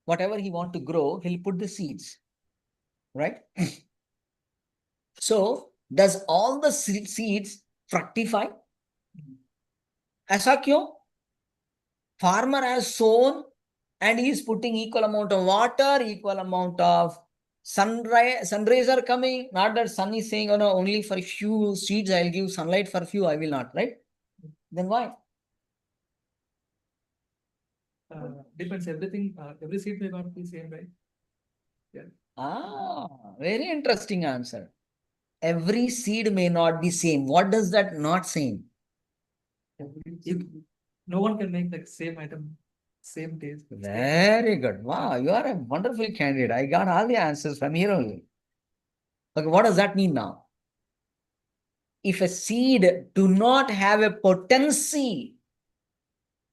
whatever he want to grow, he'll put the seeds. Right? So, does all the seeds fructify? ऐसा क्यों? Farmer has sown and he is putting equal amount of water, equal amount of sunrays are coming. Not that sun is saying, oh no, only for few seeds I'll give sunlight, for few I will not, right? Then why? Depends, everything, every seed may not be same, right? Ah, very interesting answer. Every seed may not be same. What does that not same? No one can make the same item, same taste. Very good. Wow, you are a wonderful candidate. I got all the answers from here only. Okay, what does that mean now? If a seed do not have a potency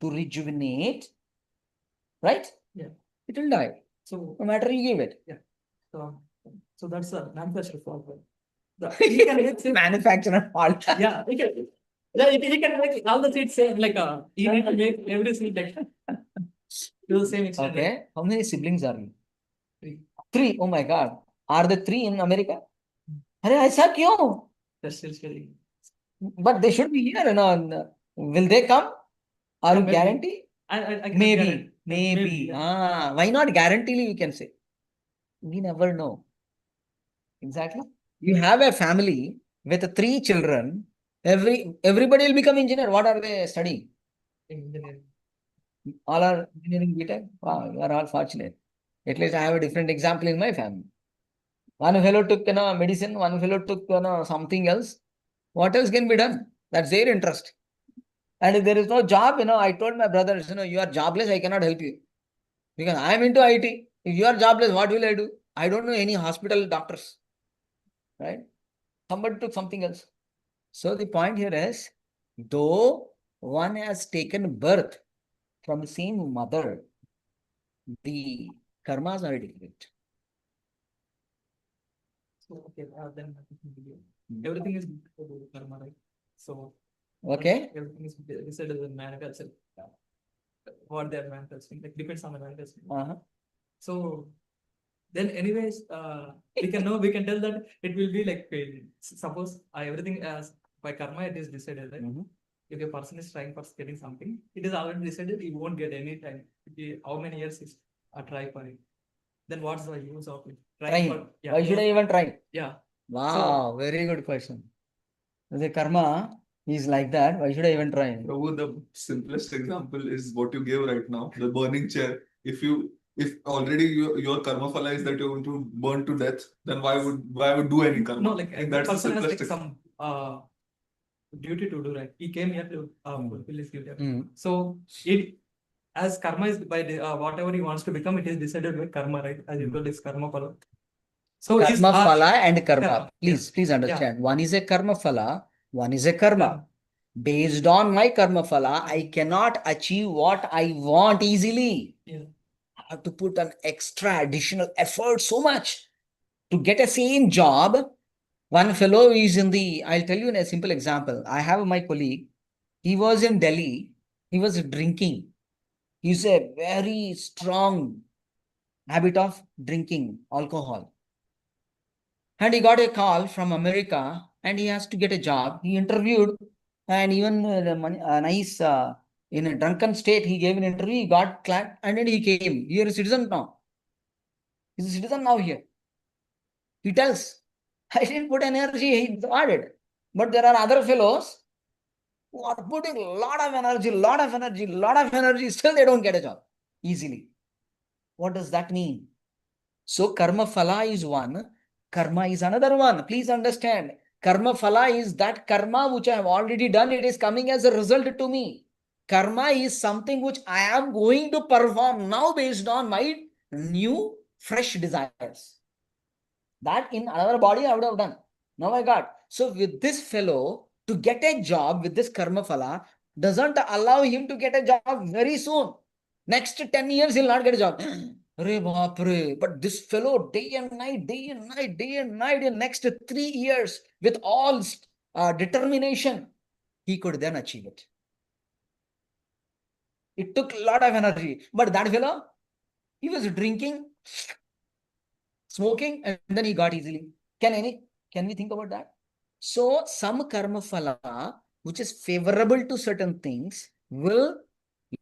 to rejuvenate, right? Yeah. It will die. So no matter you give it. Yeah. So that's a manufacturer fault. He can make manufacturer fault. Yeah, he can. Yeah, he can make all the seeds same. Like he need to make every seed like to the same extent. Okay. Right? How many siblings are you? 3. 3. Oh my God. Are there 3 in America? अरे ऐसा क्यों? They're still studying. But they should be here, you know. Will they come? Are you guarantee? I Maybe. Yeah. Why not guarantee? You can say. We never know. Exactly. You have a family with 3 children. Everybody will become engineer. What are they studying? Engineering. All are engineering BTech. Wow, you are all fortunate. At least I have a different example in my family. One fellow took medicine, one fellow took something else. What else can be done? That's their interest. And if there is no job, I told my brothers, you are jobless, I cannot help you. Because I am into IT. If you are jobless, what will I do? I don't know any hospital doctors. Right? Somebody took something else. So the point here is, though one has taken birth from the same mother, the karmas are different. So okay, then everything is karma, right? So okay, everything is decided as a manifestation. What they are manifesting, like depends on the manifesting. So then, anyways, we can tell that it will be like suppose everything as by karma it is decided, right? If a person is trying for getting something, it is already decided he won't get any time. How many years is a try for it? Then what's the use of it? Trying. Why should I even try? Yeah. Wow, very good question. The karma is like that. Why should I even try? Prabhu, the simplest example is what you gave right now, the burning chair. If already your karma phala is that you're going to burn to death, then why would do any karma? No, like that's the person has like some duty to do, right? He came here to fulfill his duty. So as karma is by whatever he wants to become, it is decided by karma, right? As usual is karma phala. So karma phala and karma. Please understand. Yeah. One is a karma phala, one is a karma. Based on my karma phala, I cannot achieve what I want easily. Yeah. I have to put an extra additional effort so much to get a same job. One fellow is I'll tell you in a simple example. I have my colleague. He was in Delhi. He was drinking. He's a very strong habit of drinking alcohol. And he got a call from America and he has to get a job. He interviewed and even in a drunken state, he gave an interview, he got clapped and then he came. He is a citizen now. He's a citizen now here. He tells, I didn't put energy, he got it. But there are other fellows who are putting a lot of energy, still they don't get a job easily. What does that mean? So karma phala is one, karma is another one. Please understand. Karma phala is that karma which I have already done, it is coming as a result to me. Karma is something which I am going to perform now based on my new, fresh desires. That in another body I would have done. Now I got. So with this fellow, to get a job with this karma phala doesn't allow him to get a job very soon. Next 10 years, he'll not get a job. But this fellow, day and night, day and night, day and night, in next 3 years, with all determination, he could then achieve it. It took a lot of energy. But that fellow, he was drinking, smoking, and then he got easily. Can we think about that? So some karma phala, which is favorable to certain things, will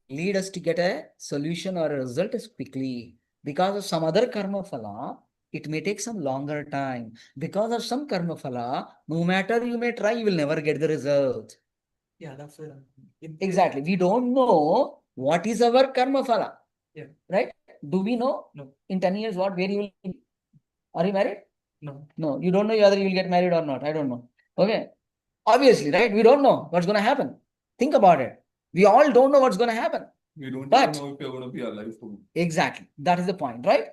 lead us to get a solution or a result as quickly. Because of some other karma phala, it may take some longer time. Because of some karma phala, no matter you may try, you will never get the result. Yeah, that's it. Exactly. We don't know what is our karma phala. Yeah. Right? Do we know? No. In 10 years, where you will be? Are you married? No. No. You don't know whether you will get married or not. I don't know. Okay. Obviously, right? We don't know what's going to happen. Think about it. We all don't know what's going to happen. We don't But- even know if you're going to be alive tomorrow. Exactly. That is the point, right?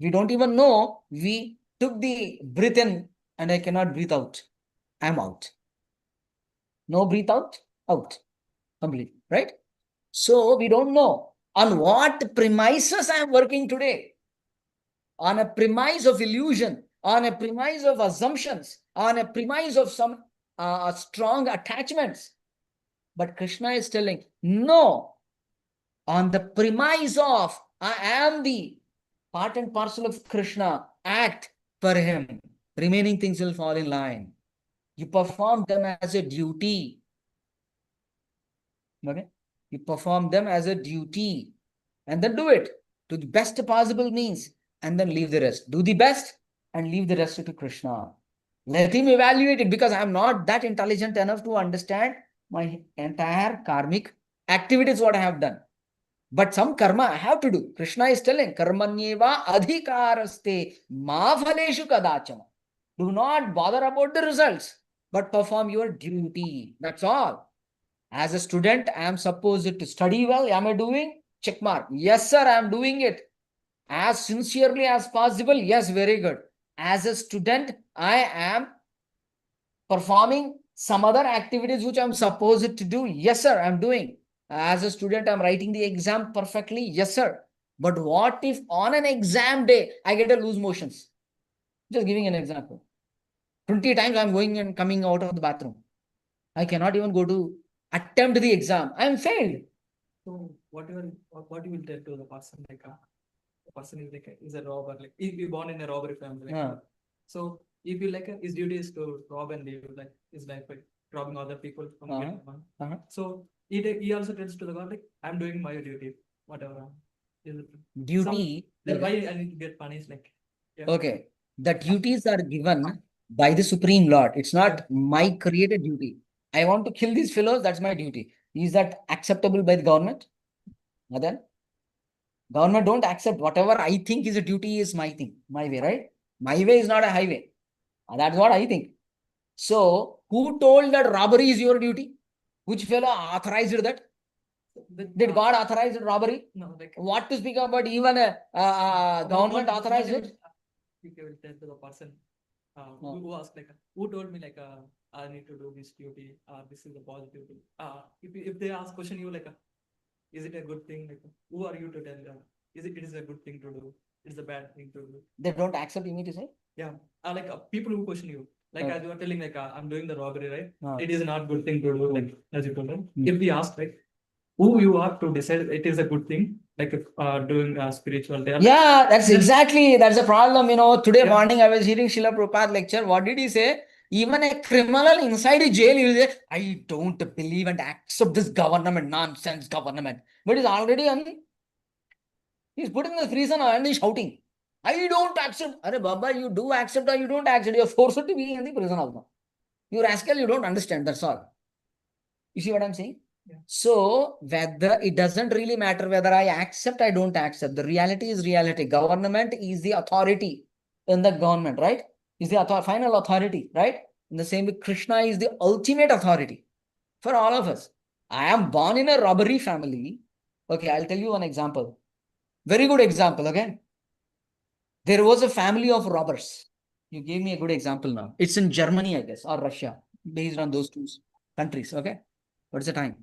We don't even know. We took the breath in and I cannot breathe out. I'm out. No breathe out, out. Complete, right? So we don't know on what premises I am working today. On a premise of illusion, on a premise of assumptions, on a premise of some strong attachments. But Krishna is telling, no, on the premise of I am the part and parcel of Krishna, act for him. Remaining things will fall in line. You perform them as a duty. Okay? You perform them as a duty and then do it to the best possible means and then leave the rest. Do the best and leave the rest to Krishna. Let him evaluate it because I am not that intelligent enough to understand my entire karmic activities, what I have done. But some karma I have to do. Krishna is telling, karmanyeva adhikaraste ma phaleshu kadachana. Do not bother about the results, but perform your duty. That's all. As a student, I am supposed to study well. Am I doing? Check mark. Yes, sir, I am doing it. As sincerely as possible. Yes, very good. As a student, I am performing some other activities which I am supposed to do. Yes, sir, I am doing. As a student, I am writing the exam perfectly. Yes, sir. But what if on an exam day, I get a loose motions? Just giving an example. 20 times I am going and coming out of the bathroom. I cannot even go to attempt the exam. I am failed. So what you will tell to the person like the person is like is a robber, like if you born in a robbery family. Like, so if you like his duty is to rob and live, like his life like robbing other people from getting money. So he also tells to the God like I'm doing my duty, whatever. Duty. Then why I need to get punished like Okay. The duties are given by the Supreme Lord. It's not my created duty. I want to kill these fellows, that's my duty. Is that acceptable by the government? Then government don't accept whatever I think is a duty is my thing, my way, right? My way is not a highway. That's what I think. So who told that robbery is your duty? Which fellow authorized that? Did God authorize robbery? No, like What to speak about even a government authorized it? You will tell to the person who asked like who told me like I need to do this duty, this is a positive thing. If they ask question you like is it a good thing? Like who are you to tell them? It is a good thing to do? It's a bad thing to do. They don't accept you mean to say? Yeah. Like people who question you. Like as you are telling like I'm doing the robbery, right? It It is not good thing to do, like as you told them. If we ask like who you are to decide it is a good thing, like if doing spiritual day. Yeah, that's the problem. Today Yeah. morning I was hearing Srila Prabhupada lecture. What did he say? Even a criminal inside a jail, he will say, I don't believe and accept this government, nonsense government. But he's already he's put in the prison and he's shouting, I don't accept. Arey Baba, you do accept or you don't accept. You're forced to be in the prison also. You rascal, you don't understand, that's all. You see what I'm saying? Yeah. So whether it doesn't really matter whether I accept, I don't accept. The reality is reality. Government is the authority in the government, right? Is the final authority, right? In the same way, Krishna is the ultimate authority for all of us. I am born in a robbery family. Okay, I'll tell you one example. Very good example, okay? There was a family of robbers. You gave me a good example now. It's in Germany, I guess, or Russia, based on those two countries. Okay. What is the time?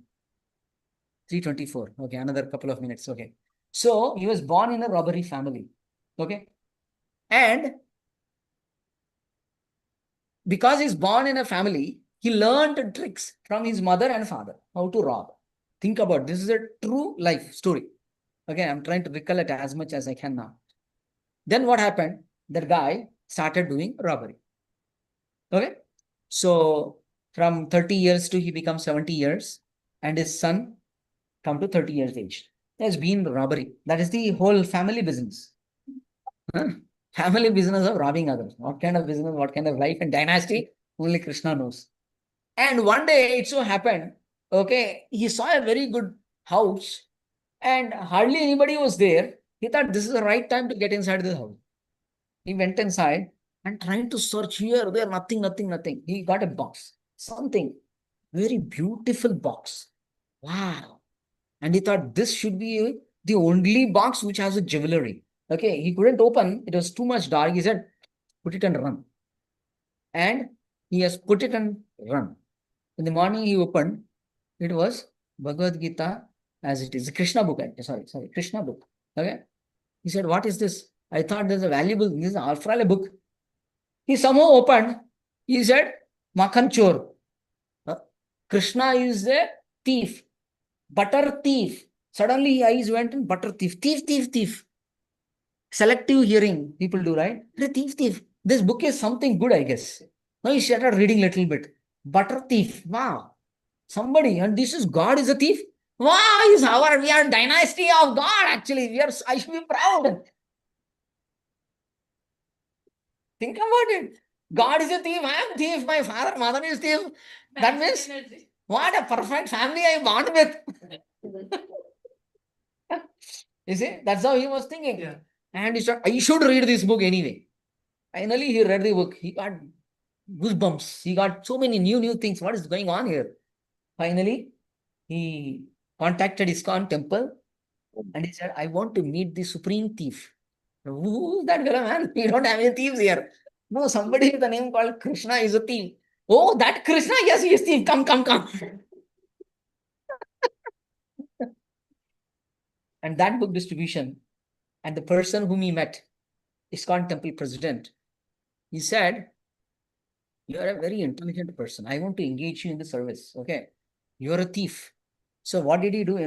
3:24. Okay, another couple of minutes. Okay. So he was born in a robbery family. Okay. And because he's born in a family, he learned tricks from his mother and father, how to rob. Think about this is a true life story. Okay, I'm trying to recall it as much as I can now. Then what happened? That guy started doing robbery. Okay. So from 30 years to he becomes 70 years, and his son come to 30 years age. There's been robbery. That is the whole family business. Huh? Family business of robbing others. What kind of business, what kind of life and dynasty, only Krishna knows. And one day it so happened, okay, he saw a very good house and hardly anybody was there. He thought this is the right time to get inside this house. He went inside and trying to search here, there, nothing, nothing, nothing. He got a box, something, very beautiful box. Wow. And he thought this should be the only box which has a jewelry. Okay, he couldn't open. It was too much dark. He said, put it and run. And he has put it and run. In the morning he opened. It was Bhagavad Gita as it is. A Krishna book. Sorry, Krishna book. Okay. He said, what is this? I thought there's a valuable, this is an Alfrale book. He somehow opened. He said, Makhan Chor. Krishna is a thief. Butter thief. Suddenly his eyes went in butter thief. Thief, thief, thief. Selective hearing people do, right? Thief, thief. This book is something good, I guess. Now he started reading a little bit. Butter thief. Wow. Somebody, and this is God is a thief. Wow, we are dynasty of God, actually. I should be proud. Think about it. God is a thief, I am thief, my father, mother is thief. That means, what a perfect family I born with. You see, that's how he was thinking. Yeah. And he said, I should read this book anyway. Finally, he read the book. He got goosebumps. He got so many new things. What is going on here? Finally, he contacted ISKCON temple and he said, I want to meet the supreme thief. Who's that fellow, man? We don't have any thieves here. No, somebody with a name called Krishna is a thief. Oh, that Krishna? Yes, he is thief. Come. And that book distribution and the person whom he met, ISKCON temple president, he said, you are a very intelligent person. I want to engage you in the service. Okay. You are a thief. So what did he do,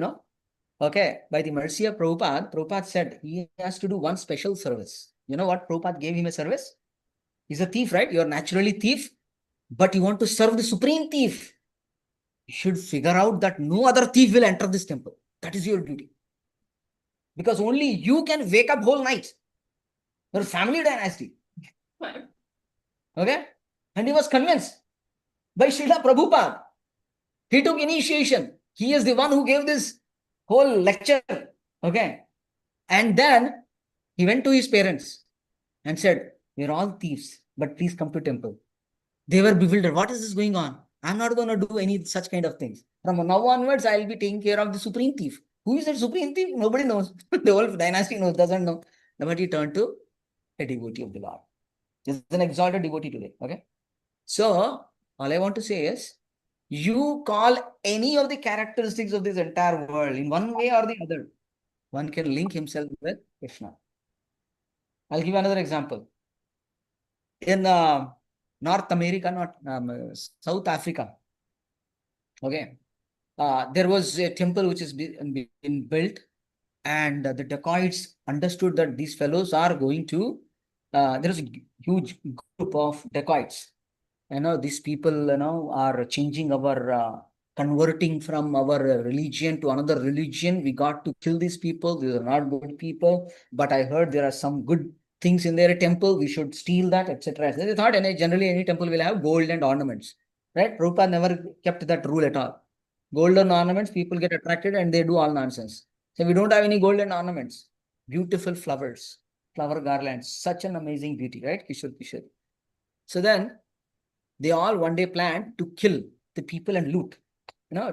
Okay. By the mercy of Prabhupada said he has to do one special service. You know what Prabhupada gave him a service? He's a thief, right? You are naturally thief, but you want to serve the supreme thief. You should figure out that no other thief will enter this temple. That is your duty. Because only you can wake up whole night. Your family dynasty. Okay? And he was convinced by Srila Prabhupada. He took initiation. He is the one who gave this whole lecture. Okay? And then he went to his parents and said, we're all thieves, but please come to temple. They were bewildered. What is this going on? I'm not going to do any such kind of things. From now onwards, I'll be taking care of the supreme thief. Who is that supreme thief? Nobody knows. The whole dynasty doesn't know. But he turned to a devotee of the Lord. Just an exalted devotee today. Okay. So all I want to say is, you call any of the characteristics of this entire world in one way or the other, one can link himself with Krishna. I'll give another example. In North America, not South Africa. Okay. There was a temple which is been built, and the dacoits understood that these fellows are going to, there is a huge group of dacoits. These people, are changing our, converting from our religion to another religion. We got to kill these people. These are not good people. But I heard there are some good things in their temple. We should steal that, etc. They thought generally any temple will have gold and ornaments. Right? Prabhupada never kept that rule at all. Golden ornaments, people get attracted and they do all nonsense. So we don't have any golden ornaments. Beautiful flowers, flower garlands, such an amazing beauty, right? Kishore. So then they all one day planned to kill the people and loot,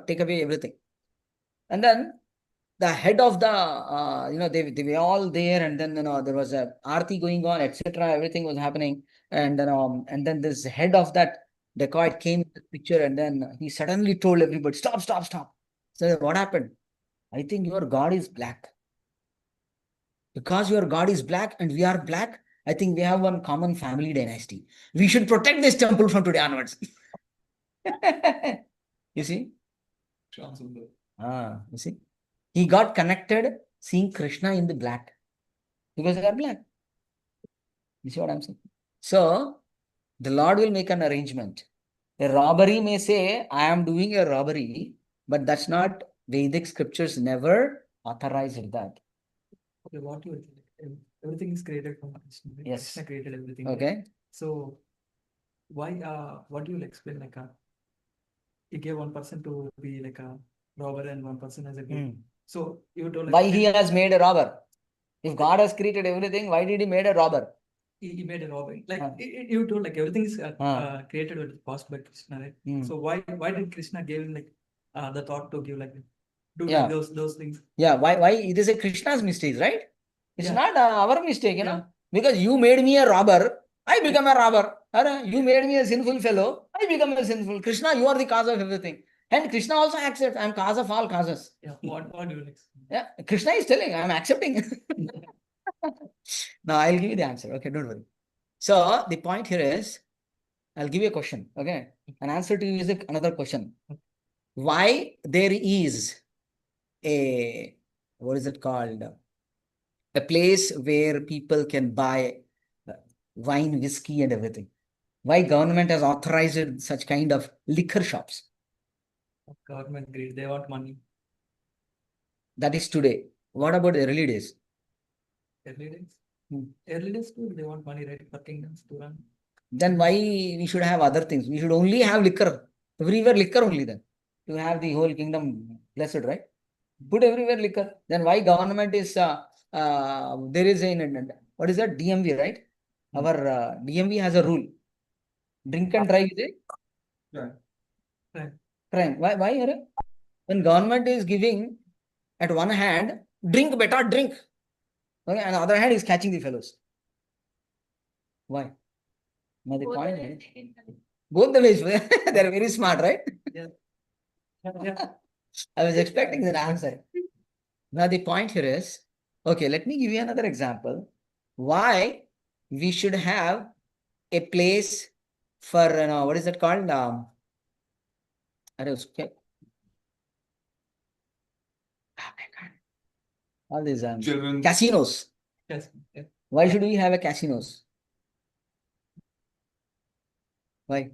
take away everything. And then the head of the, they were all there, and then, there was a aarti going on, etc. Everything was happening. And then this head of that dacoit came in the picture and then he suddenly told everybody, stop, stop, stop. So what happened? I think your God is black. Because your God is black and we are black, I think we have one common family dynasty. We should protect this temple from today onwards. You see? You see? He got connected seeing Krishna in the black. Because they are black. You see what I'm saying? So, the Lord will make an arrangement. A robbery may say, I am doing a robbery, but that's not, Vedic scriptures never authorized that. Okay, what you everything is created from Krishna. Right? Yes. Krishna created everything. Okay. Right? So why what do you explain like he gave one person to be like a robber and one person as a good. So you told like Why he has made a robber? If God has created everything, why did he made a robber? he made a robber. Like you told like everything is created with caused by Krishna, right? So why did Krishna give him like the thought to give like do like those things? Yeah, why it is a Krishna's mistake, right? It's not our mistake, you know. Because you made me a robber, I become a robber. You made me a sinful fellow, I become a sinful. Krishna, you are the cause of everything. And Krishna also accepts, I am cause of all causes. Yeah, what do you like? Yeah, Krishna is telling, I am accepting. Now I'll give you the answer. Okay, don't worry. So the point here is, I'll give you a question. Okay, an answer to you is another question. Why there is a, what is it called? A place where people can buy wine, whiskey, and everything. Why government has authorized such kind of liquor shops? Government greed. They want money. That is today. What about the early days? Early days? Early days too, they want money, right? For kingdoms to run. Then why we should have other things? We should only have liquor. Everywhere liquor only then. To have the whole kingdom blessed, right? Put everywhere liquor. Then why government is, there is a, what is that? DMV, right? Our DMV has a rule. Drink and drive is a crime. Why? When government is giving, at one hand, drink, better drink. Okay, and the other hand is catching the fellows. Why? Now the point is, both the ways, they're very smart, right? Yeah. I was expecting that answer. Now the point here is, okay, let me give you another example. Why we should have a place for, what is that called? Okay. Oh my God. All these Children. casinos. Yes. Yeah. Why should we have a casinos? Why?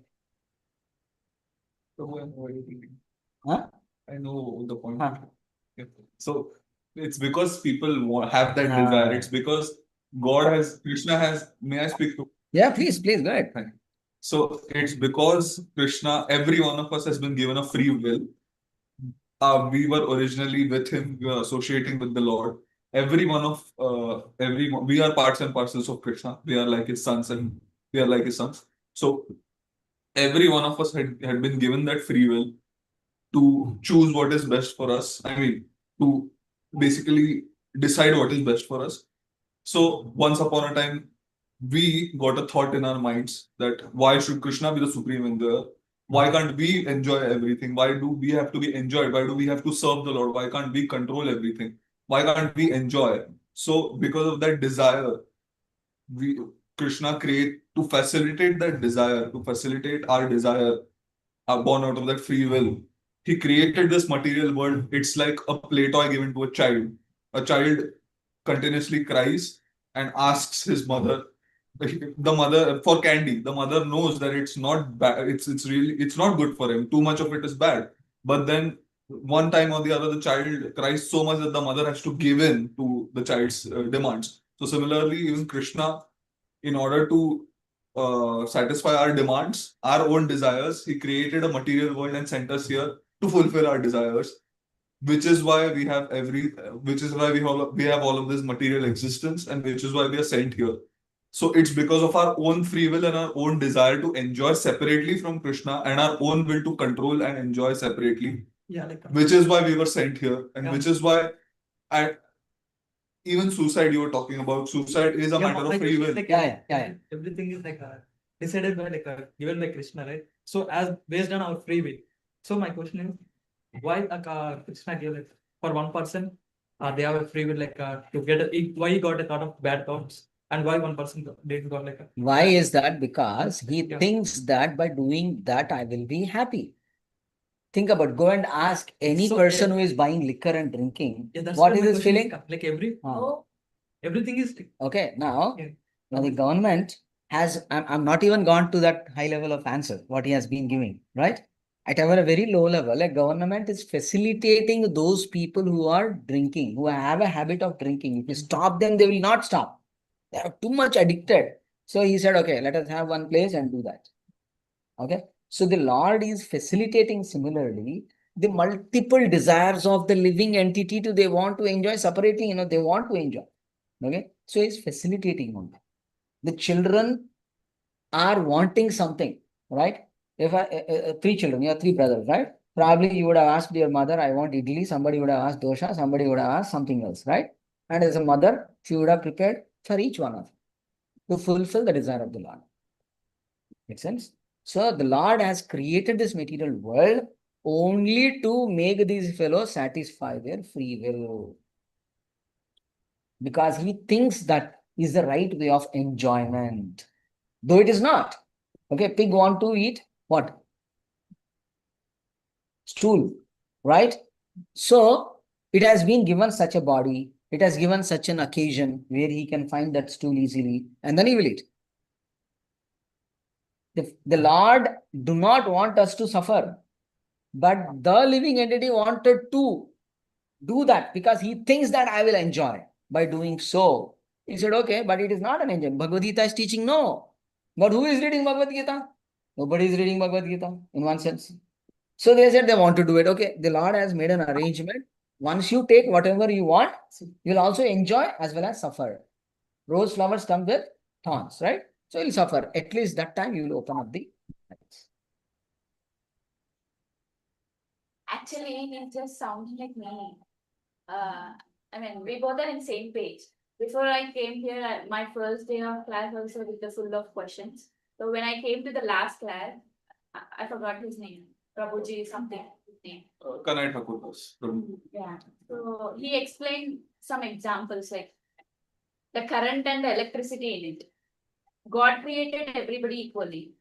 Huh? I know the point. Huh. So it's because people have that desire. It's because God has, Krishna has, may I speak to? Yeah, please, go ahead. So it's because Krishna, every one of us has been given a free will. We were originally with him, we were associating with the Lord. We are parts and parcels of Krishna. We are like his sons and we are like his sons. So every one of us had been given that free will to choose what is best for us. I mean, to basically decide what is best for us. So once upon a time, we got a thought in our minds that why should Krishna be the supreme enjoyer? Why can't we enjoy everything? Why do we have to be enjoyed? Why do we have to serve the Lord? Why can't we control everything? Why can't we enjoy? So because of that desire, Krishna create to facilitate that desire, to facilitate our desire, are born out of that free will. He created this material world. It's like a play toy given to a child. A child continuously cries and asks his mother, the mother for candy. The mother knows that it's not bad. It's not good for him. Too much of it is bad. But then one time or the other, the child cries so much that the mother has to give in to the child's demands. So similarly, even Krishna, in order to satisfy our demands, our own desires, he created a material world and sent us here to fulfill our desires, which is why we have we have all of this material existence, and which is why we are sent here. So it's because of our own free will and our own desire to enjoy separately from Krishna and our own will to control and enjoy separately. Yeah, like which is why we were sent here, and which is why even suicide you were talking about. Suicide is a matter of free will. Like, everything is like decided by like given by Krishna, right? So as based on our free will. So my question is, why Krishna gave like for one person, they have a free will like to get why he got a lot of bad thoughts and why one person didn't got like a Why is that? Because he Yeah. thinks that by doing that, I will be happy. Think about, go and ask any So, person who is buying liquor and drinking, Yeah, that's what why is my his question feeling? like everything is Okay, now, Yeah. now the government has, I'm not even gone to that high level of answer, what he has been giving, right? At a very low level, like government is facilitating those people who are drinking, who have a habit of drinking. If you stop them, they will not stop. They are too much addicted. So he said, okay, let us have one place and do that. Okay. So the Lord is facilitating similarly the multiple desires of the living entity to they want to enjoy separating, they want to enjoy. Okay. So he's facilitating on that. The children are wanting something, right? If three children, you have three brothers, right? Probably you would have asked your mother, I want idli, somebody would have asked dosha, somebody would have asked something else, right? And as a mother, she would have prepared for each one of them to fulfill the desire of the Lord. Make sense? So the Lord has created this material world only to make these fellows satisfy their free will. Because he thinks that is the right way of enjoyment. Though it is not. Okay, pig want to eat what? Stool, right? So it has been given such a body, it has given such an occasion where he can find that stool easily, and then he will eat. The Lord do not want us to suffer, but the living entity wanted to do that because he thinks that I will enjoy by doing so. He said, okay, but it is not an enjoy. Bhagavad Gita is teaching no. But who is reading Bhagavad Gita? Nobody is reading Bhagavad Gita in one sense. So they said they want to do it. Okay, the Lord has made an arrangement. Once you take whatever you want, you'll also enjoy as well as suffer. Rose flowers come with thorns, right? So you'll suffer. At least that time you will open up the eyes. Actually, he's just sounding like me. I mean, we both are in same page. Before I came here, my first day of class also with the full of questions. So when I came to the last class, I forgot his name. Prabhuji something. His name. Kanai Thakur was from Yeah. So he explained some examples like the current and the electricity in it. God created everybody equally.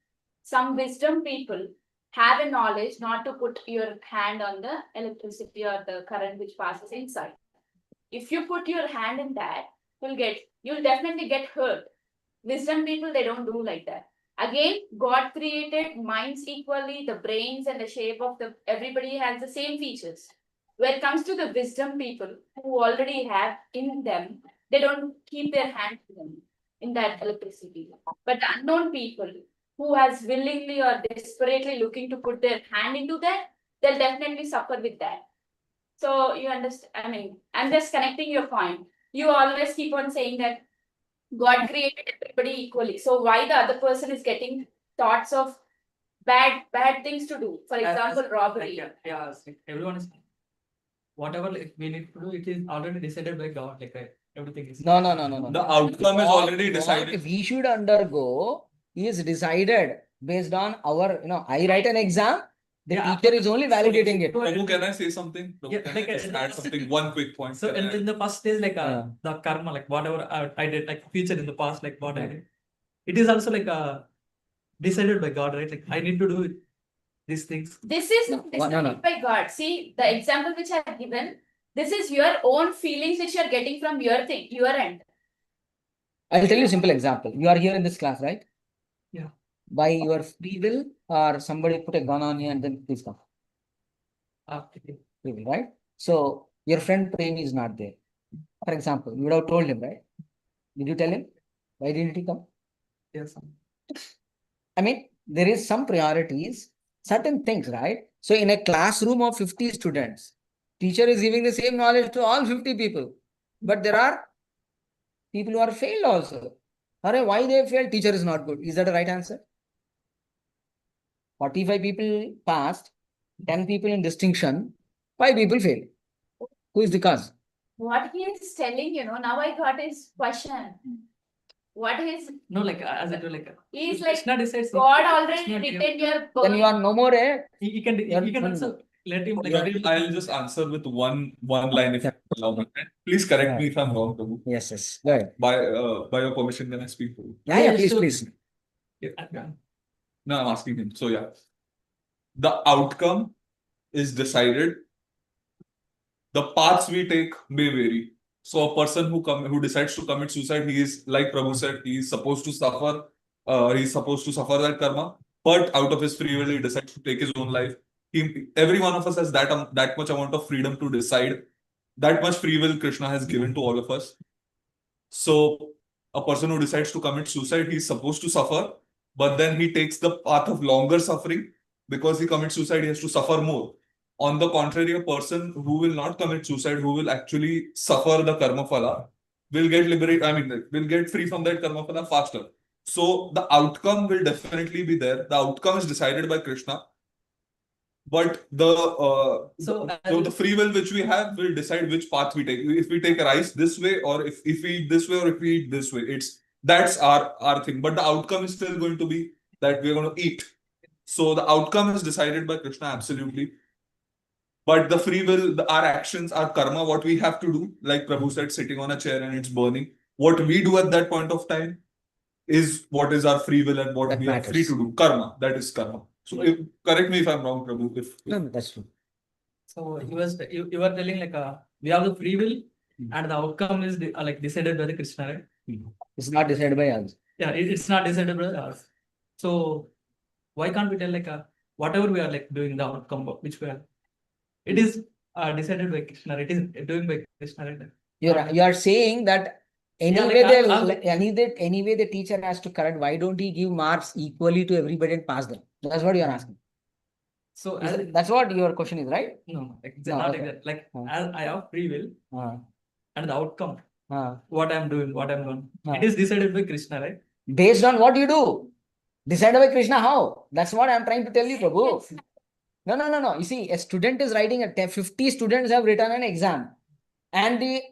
Some wisdom people have a knowledge not to put your hand on the electricity or the current which passes inside. If you put your hand in that, you'll definitely get hurt. Wisdom people, they don't do like that. Again, God created minds equally, the brains and the shape of everybody has the same features. When it comes to the wisdom people who already have in them, they don't keep their hand in that electricity. But the unknown people who has willingly or desperately looking to put their hand into that, they'll definitely suffer with that. So you understand, I mean, I'm just connecting your point. You always keep on saying that God created everybody equally. So why the other person is getting thoughts of bad things to do? For example, robbery. Everyone is whatever like, we need to do, it is already decided by God. Like everything is No. the outcome is already decided. What we should undergo is decided based on our, I write an exam, the teacher is only validating it. Prabhu, can I say something? Prabhu, Yeah, can like, I just add something? One quick point. So in the first stage, like the karma, like whatever I did, like future in the past, like what I did, it is also like decided by God, right? Like I need to do these things. This is decided by God. See, the example which I have given, this is your own feelings which you are getting from your end. I'll tell you a simple example. You are here in this class, right? Yeah. By your free will or somebody put a gun on you and then please come. Okay. Free will, right? So your friend Prem is not there. For example, you would have told him, right? Did you tell him? Why didn't he come? Yes. I mean, there is some priorities, certain things, right? So in a classroom of 50 students, teacher is giving the same knowledge to all 50 people. But there are people who are failed also. Why they failed? Teacher is not good. Is that the right answer? 45 people passed, 10 people in distinction, 5 people failed. Who is the cause? What he is telling, now I got his question. What is, No, like as I told, like He's like, Krishna decides. God already Krishna gives- written your Then you birth. are no more a. He can No. also let him like. Yeah, I'll just answer with one line if you allow me. Please correct me if I'm wrong, Prabhu. Yes, yes. Go ahead. By your permission, can I speak to you? Yeah, please, sure. please. No, I'm asking him. So yeah, the outcome is decided. The paths we take may vary. So a person who decides to commit suicide, he is like Prabhu said, he is supposed to suffer. He's supposed to suffer that karma, but out of his free will, he decides to take his own life. Every one of us has that much amount of freedom to decide. That much free will Krishna has given to all of us. So a person who decides to commit suicide, he's supposed to suffer, but then he takes the path of longer suffering because he commits suicide, he has to suffer more. On the contrary, a person who will not commit suicide, who will actually suffer the karma phala, will get liberated. I mean, will get free from that karma phala faster. So the outcome will definitely be there. The outcome is decided by Krishna. But the free will which we have will decide which path we take. If we take rice this way, or if we eat this way, or if we eat this way, that's our thing. But the outcome is still going to be that we're going to eat. So the outcome is decided by Krishna, absolutely. But the free will, our actions, our karma, what we have to do, like Prabhu said, sitting on a chair and it's burning. What we do at that point of time is what is our free will and what That we matters. are free to do. Karma, that is karma. So correct me if I'm wrong, Prabhu. No, that's true. So you were telling like we have the free will and the outcome is like decided by the Krishna, right? It's not decided by us. Yeah, it's not decided by us. So why can't we tell like whatever we are like doing the outcome which we are, it is decided by Krishna. It is doing by Krishna, right? You are saying that like, anyway the teacher has to correct. Why don't he give marks equally to everybody and pass them? That's what you are asking. So That's what your question is, right? no, No, not okay. exact. Like as I have free will and the outcome, what I'm doing, what I'm doing, it is decided by Krishna, right? Based on what you do. Decided by Krishna, how? That's what I'm trying to tell you, Prabhu. No. You see, a student is writing 50 students have written an exam. And the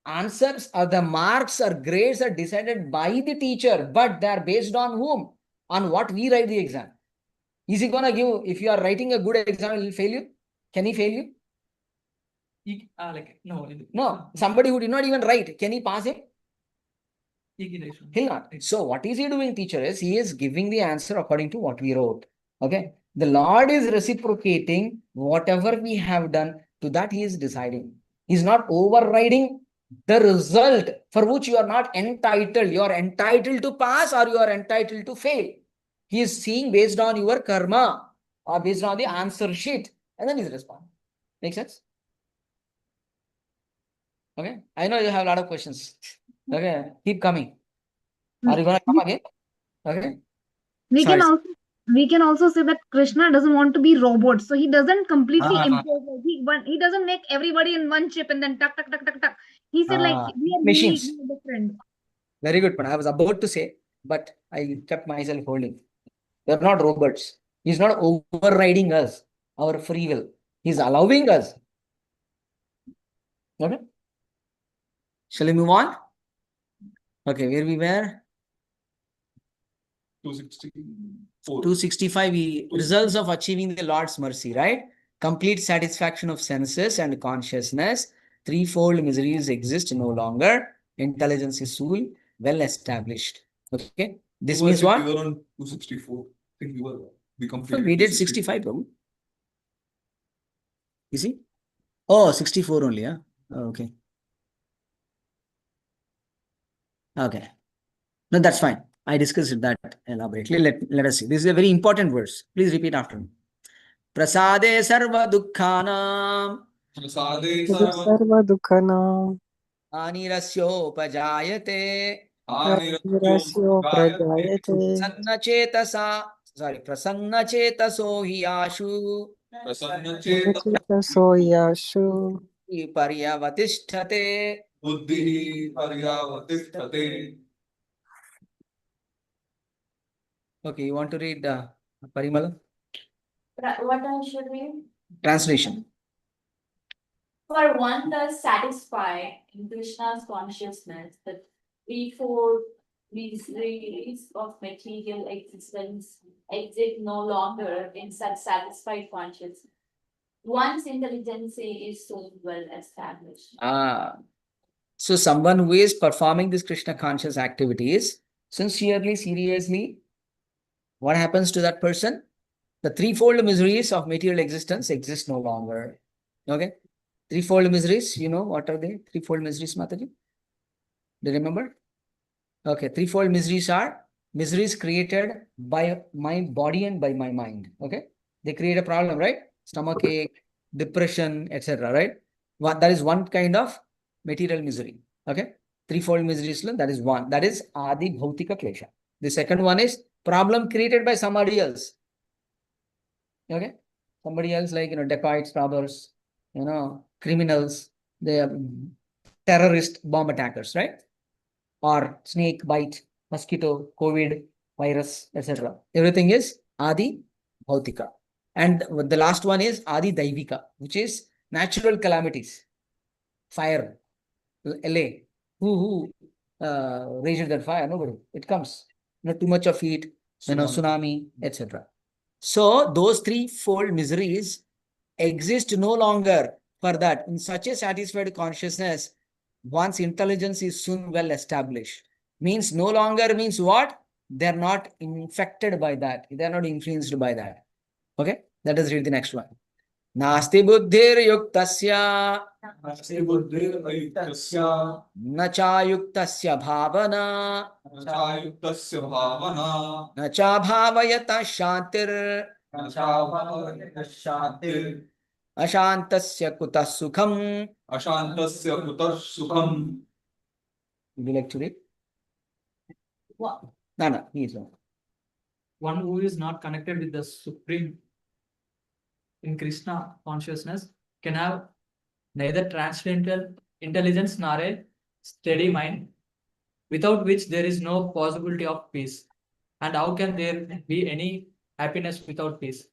answers or the marks or grades are decided by the teacher, but they are based on whom? On what we write the exam. Is he gonna give, if you are writing a good exam, he will fail you? Can he fail you? No. Somebody who did not even write, can he pass him? He'll not. So what is he doing, teacher? Is he is giving the answer according to what we wrote. Okay. The Lord is reciprocating whatever we have done, to that he is deciding. He's not overriding the result for which you are not entitled. You are entitled to pass or you are entitled to fail. He is seeing based on your karma or based on the answer sheet, and then he's responding. Make sense? Okay. I know you have a lot of questions. Okay. Keep coming. Are you gonna come again? Okay. We can also say that Krishna doesn't want to be robot, so he doesn't completely impose. He doesn't make everybody in one chip and then tuck. He said like we are machines. unique, we are different. Very good, but I was about to say, but I kept myself holding. They're not robots. He's not overriding us, our free will. He's allowing us. Okay. Shall we move on? Okay, where we were? 264. 265, results of achieving the Lord's mercy, right? Complete satisfaction of senses and consciousness. Threefold miseries exist no longer. Intelligence is well established. Okay. This means what? We were on 264. I think we completed. We did 65, Prabhu. You see? Oh, 64 only, huh? Oh, okay. Okay. No, that's fine. I discussed that elaborately. Let us see. This is a very important verse. Please repeat after me. Prasade sarva dukkhanam Prasade sarva dukhanam anirasyopajaayate anirasyo prajayate prasanna chetaso hi ashu chetaso yashu paryavatishthate buddhi paryavatishthate. Okay, you want to read Parimala? What I should read? Translation. For one thus satisfied in Krishna's consciousness, the threefold miseries of material existence exist no longer in such satisfied consciousness. One's intelligence is so well established. So someone who is performing this Krishna conscious activities sincerely, seriously, what happens to that person? The threefold miseries of material existence exist no longer. Okay? Threefold miseries, you know what are they? Threefold miseries, Mataji? Do you remember? Okay, threefold miseries are miseries created by my body and by my mind. Okay? They create a problem, right? Stomach ache, depression, etc. Right? That is one kind of material misery. Okay? Threefold miseries, that is one. That is Adi Bhautika Klesha. The second one is problem created by somebody else. Okay? Somebody else, like, dacoits, robbers, criminals, they are terrorist bomb attackers, right? Or snake bite, mosquito, COVID, virus, etc. Everything is Adi Bhautika. And the last one is Adi Daivika, which is natural calamities. Fire, LA. Who raised that fire? Nobody. It comes. Too much of heat, tsunami, etc. So those threefold miseries exist no longer. For that, in such a satisfied consciousness, one's intelligence is soon well established. Means no longer means what? They're not infected by that. They're not influenced by that. Okay? Let us read the next one. Nasti buddhir yuktasya Nasti buddhirayuktasya na cha yuktasya bhavana chayuktasya bhavana na cha bhavayata shantir nachavayata shantir ashantasya kutah sukham. ashantasya kutar sukham. Would you like to read? What? No, he is not. One who is not connected with the Supreme in Krishna consciousness can have neither transcendental intelligence nor a steady mind, without which there is no possibility of peace. And how can there be any happiness without peace?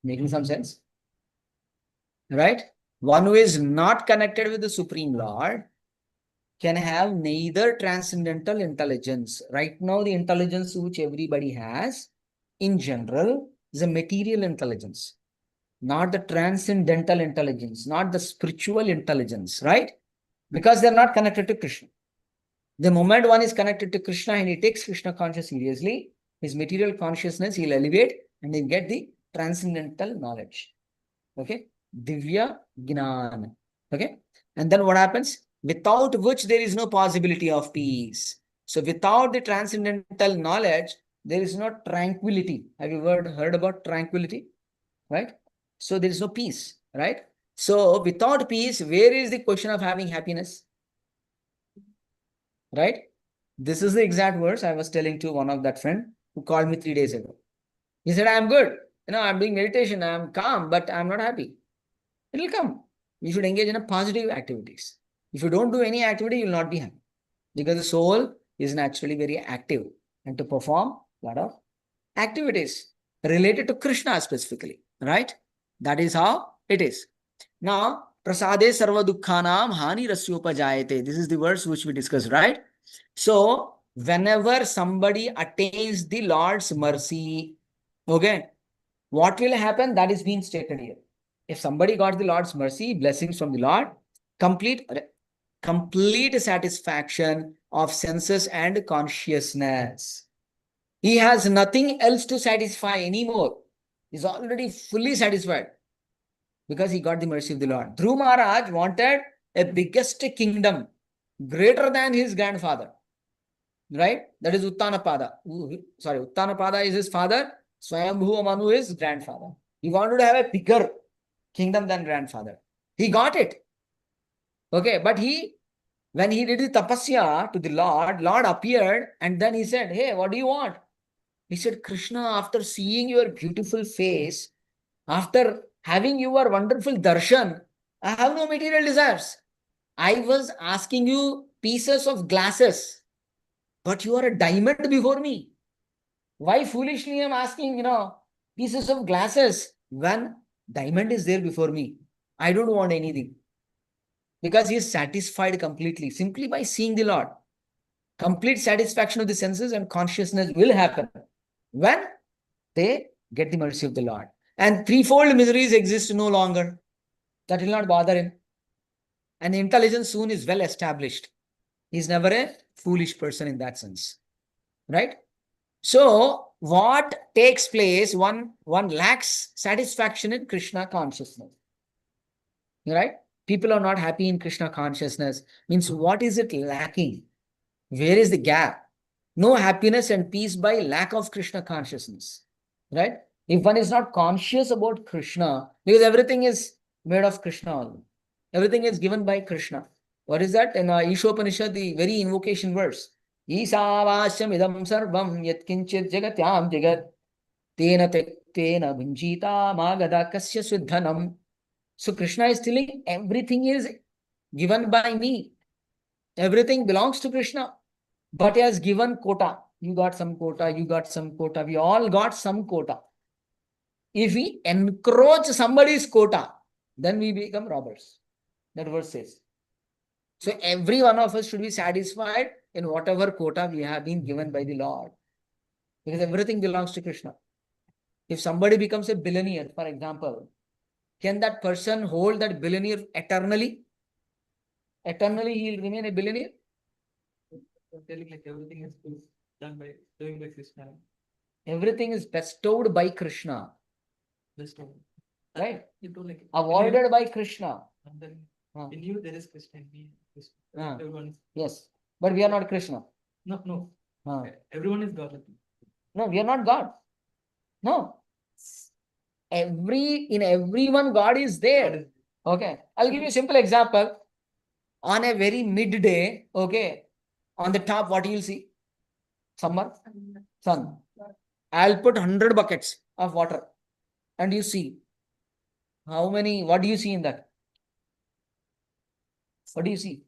Making some sense? Right? One who is not connected with the Supreme Lord can have neither transcendental intelligence. Right now, the intelligence which everybody has, in general, is a material intelligence, not the transcendental intelligence, not the spiritual intelligence, right? Because they're not connected to Krishna. The moment one is connected to Krishna and he takes Krishna consciousness seriously, his material consciousness, he'll elevate and he'll get the transcendental knowledge. Okay? Divya Gnan. Okay? And then what happens? Without which there is no possibility of peace. So without the transcendental knowledge, there is no tranquility. Have you heard about tranquility? Right? So there is no peace. Right? So without peace, where is the question of having happiness? Right? This is the exact words I was telling to one of that friend who called me 3 days ago. He said, I'm good. I'm doing meditation. I'm calm, but I'm not happy. It will come. You should engage in a positive activities. If you don't do any activity, you will not be happy. Because the soul is naturally very active and to perform a lot of activities related to Krishna specifically. Right? That is how it is. Now, prasade sarva dukkhanam hani rasyopajayate. This is the verse which we discussed, right? So, whenever somebody attains the Lord's mercy, okay, what will happen? That is being stated here. If somebody got the Lord's mercy, blessings from the Lord, complete satisfaction of senses and consciousness. He has nothing else to satisfy anymore. He's already fully satisfied because he got the mercy of the Lord. Dhruv Maharaj wanted a biggest kingdom, greater than his grandfather. Right? That is Uttanapada. Sorry, Uttanapada is his father. Swayambhu Manu is his grandfather. He wanted to have a bigger kingdom than grandfather. He got it. Okay, but when he did the tapasya to the Lord appeared and then he said, hey, what do you want? He said, Krishna, after seeing your beautiful face, after having your wonderful darshan, I have no material desires. I was asking you pieces of glasses, but you are a diamond before me. Why foolishly I am asking, pieces of glasses when diamond is there before me? I don't want anything. Because he is satisfied completely, simply by seeing the Lord. Complete satisfaction of the senses and consciousness will happen when they get the mercy of the Lord. And threefold miseries exist no longer. That will not bother him. And the intelligence soon is well established. He's never a foolish person in that sense. Right? So, what takes place? One lacks satisfaction in Krishna consciousness. Right? People are not happy in Krishna consciousness. Means what is it lacking? Where is the gap? No happiness and peace by lack of Krishna consciousness. Right? If one is not conscious about Krishna, because everything is made of Krishna only. Everything is given by Krishna. What is that? In Ishopanishad, the very invocation verse. Isavasyam idam sarvam yatkinchit jagatyam jagat tena tektena bhinjita magada kasya siddhanam. So Krishna is telling everything is given by me. Everything belongs to Krishna. But he has given quota. You got some quota, you got some quota. We all got some quota. If we encroach somebody's quota, then we become robbers. That verse says. So every one of us should be satisfied in whatever quota we have been given by the Lord. Because everything belongs to Krishna. If somebody becomes a billionaire, for example, can that person hold that billionaire eternally? Eternally he will remain a billionaire? Telling like everything is done by doing by Krishna. Everything is bestowed by Krishna. Bestowed. Right? You told like avoided by Krishna. In you there is Krishna, in me Krishna. Everyone is. Yes. But we are not Krishna. No. Everyone is God. No, we are not God. No. In everyone God is there. Okay. I'll give you a simple example. On a very midday, okay, on the top, what you will see? Summer? Sun. I'll put 100 buckets of water. And you see. What do you see in that? What do you see?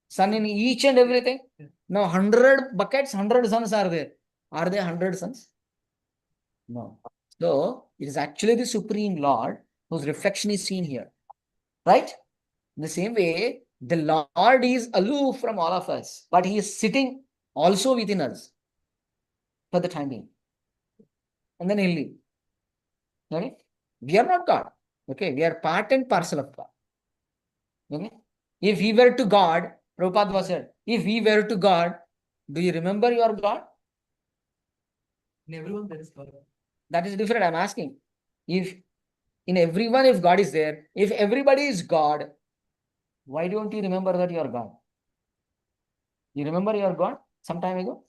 Sun in each and everything? Now 100 buckets, 100 suns are there. Are there 100 suns? No. So, it is actually the Supreme Lord whose reflection is seen here. Right? In the same way, the Lord is aloof from all of us, but he is sitting also within us for the time being. And then he'll leave. Okay? We are not God. Okay? We are part and parcel of God. Okay? If we were to God, Prabhupada said, if we were to God, do you remember your God? In everyone there is God. That is different. I'm asking. If in everyone, if God is there, if everybody is God, why don't you remember that you are God? You remember your God some time ago?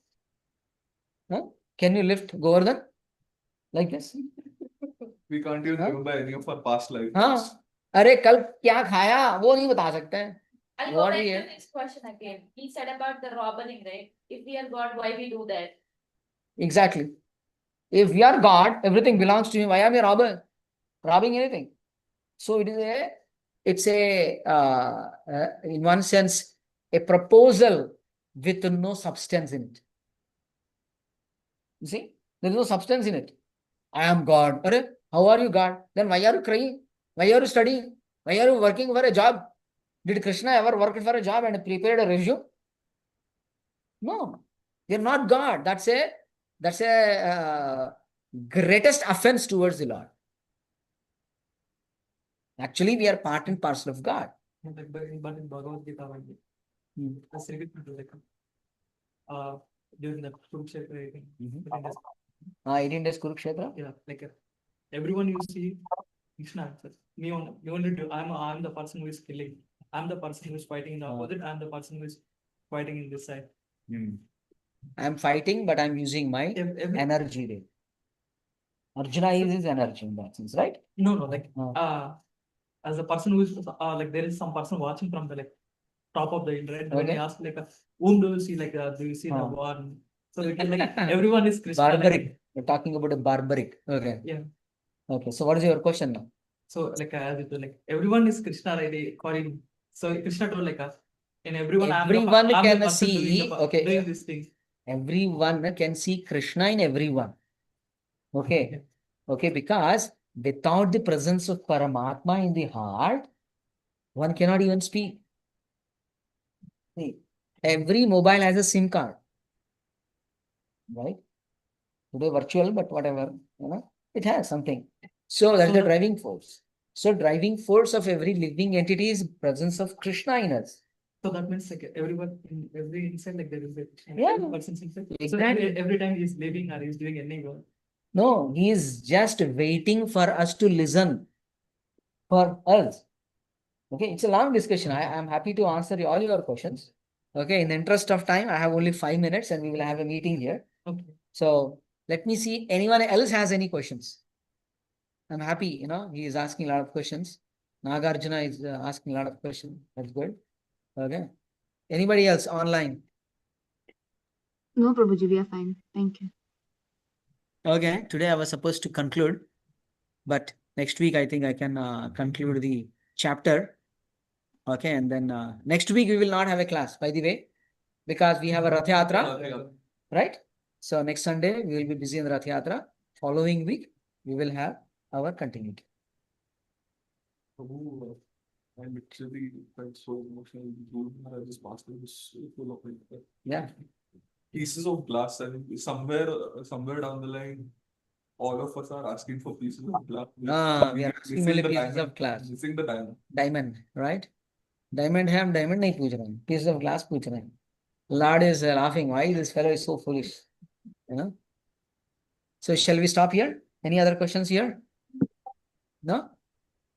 Huh? Can you lift Govardhan like this? We can't even remember any of our past lives. हाँ, अरे कल क्या खाया वो नहीं बता सकते हैं. I'll go back to this question again. He said about the robbing, right? If we are God, why we do that? Exactly. If we are God, everything belongs to him. Why am I robbing anything? So it's in one sense a proposal with no substance in it. You see, there is no substance in it. I am God. How are you God? Then why are you crying? Why are you studying? Why are you working for a job? Did Krishna ever work for a job and prepared a resume? No, you're not God. That's a greatest offense towards the Lord. Actually, we are part and parcel of God. But in Bhagavad Gita, during the Kurukshetra 18 days Kurukshetra? Yeah, like everyone you see, Krishna answers. Me only do. I'm the person who is killing. I'm the person who is fighting in the opposite. I'm the person who is fighting in this side. I'm fighting, but I'm using my energy there. Arjuna is his energy in that sense, right? No, like as a person who is like there is some person watching from the like top of the hill, right? When he asks like whom do you see, like do you see the one? So it is like everyone is Krishna. Barbaric. Like, you're talking about a barbaric. Okay. Yeah. Okay. So what is your question now? So like as it like everyone is Krishna, right? According, so Krishna told like in everyone I'm the can person see doing these things. Everyone can see Krishna in everyone. Okay. Okay, because without the presence of Paramatma in the heart, one cannot even speak. See, Every mobile has a SIM card, right? Today virtual, but whatever, it has something. So that's the driving force. So driving force of every living entity is presence of Krishna in us. So that means like everyone in every inside, like there is a Yeah. person inside. So Exactly. every time he's living or he's doing any work. No, he is just waiting for us to listen for us. Okay, it's a long discussion. I am happy to answer all your questions. Okay, in the interest of time, I have only 5 minutes and we will have a meeting here. Okay. So let me see anyone else has any questions. I'm happy, he is asking a lot of questions. Nagarjuna is asking a lot of questions. That's good. Okay. Anybody else online? No, Prabhuji, we are fine. Thank you. Okay. Today I was supposed to conclude, but next week I think I can conclude the chapter. Okay. And then next week we will not have a class, by the way, because we have a Rath Yatra, right? So next Sunday we will be busy in the Rath Yatra. Following week we will have our continuity. I'm actually quite so emotional. I just passed this full of Yeah. pieces of glass, and somewhere down the line, all of us are asking for pieces of glass. We are asking only pieces of glass. Missing the diamond. Diamond, right? Diamond ham, diamond nahi pooch rahe hain. Pieces of glass pooch rahe hain. Lord is laughing. Why this fellow is so foolish? So shall we stop here? Any other questions here? No?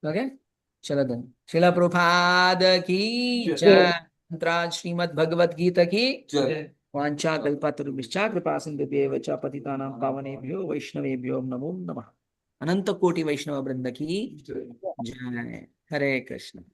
Okay. चलो then. Srila Prabhupada ki jai. Mantra Srimad Bhagavad Gita ki जय वांछा कल्पतरुभ्यश्च कृपा सिन्धुभ्येव च पतितानां पावनेभ्यो वैष्णवेभ्यो नमो नमः. अनंत कोटि वैष्णव वृंद की जय. हरे कृष्ण.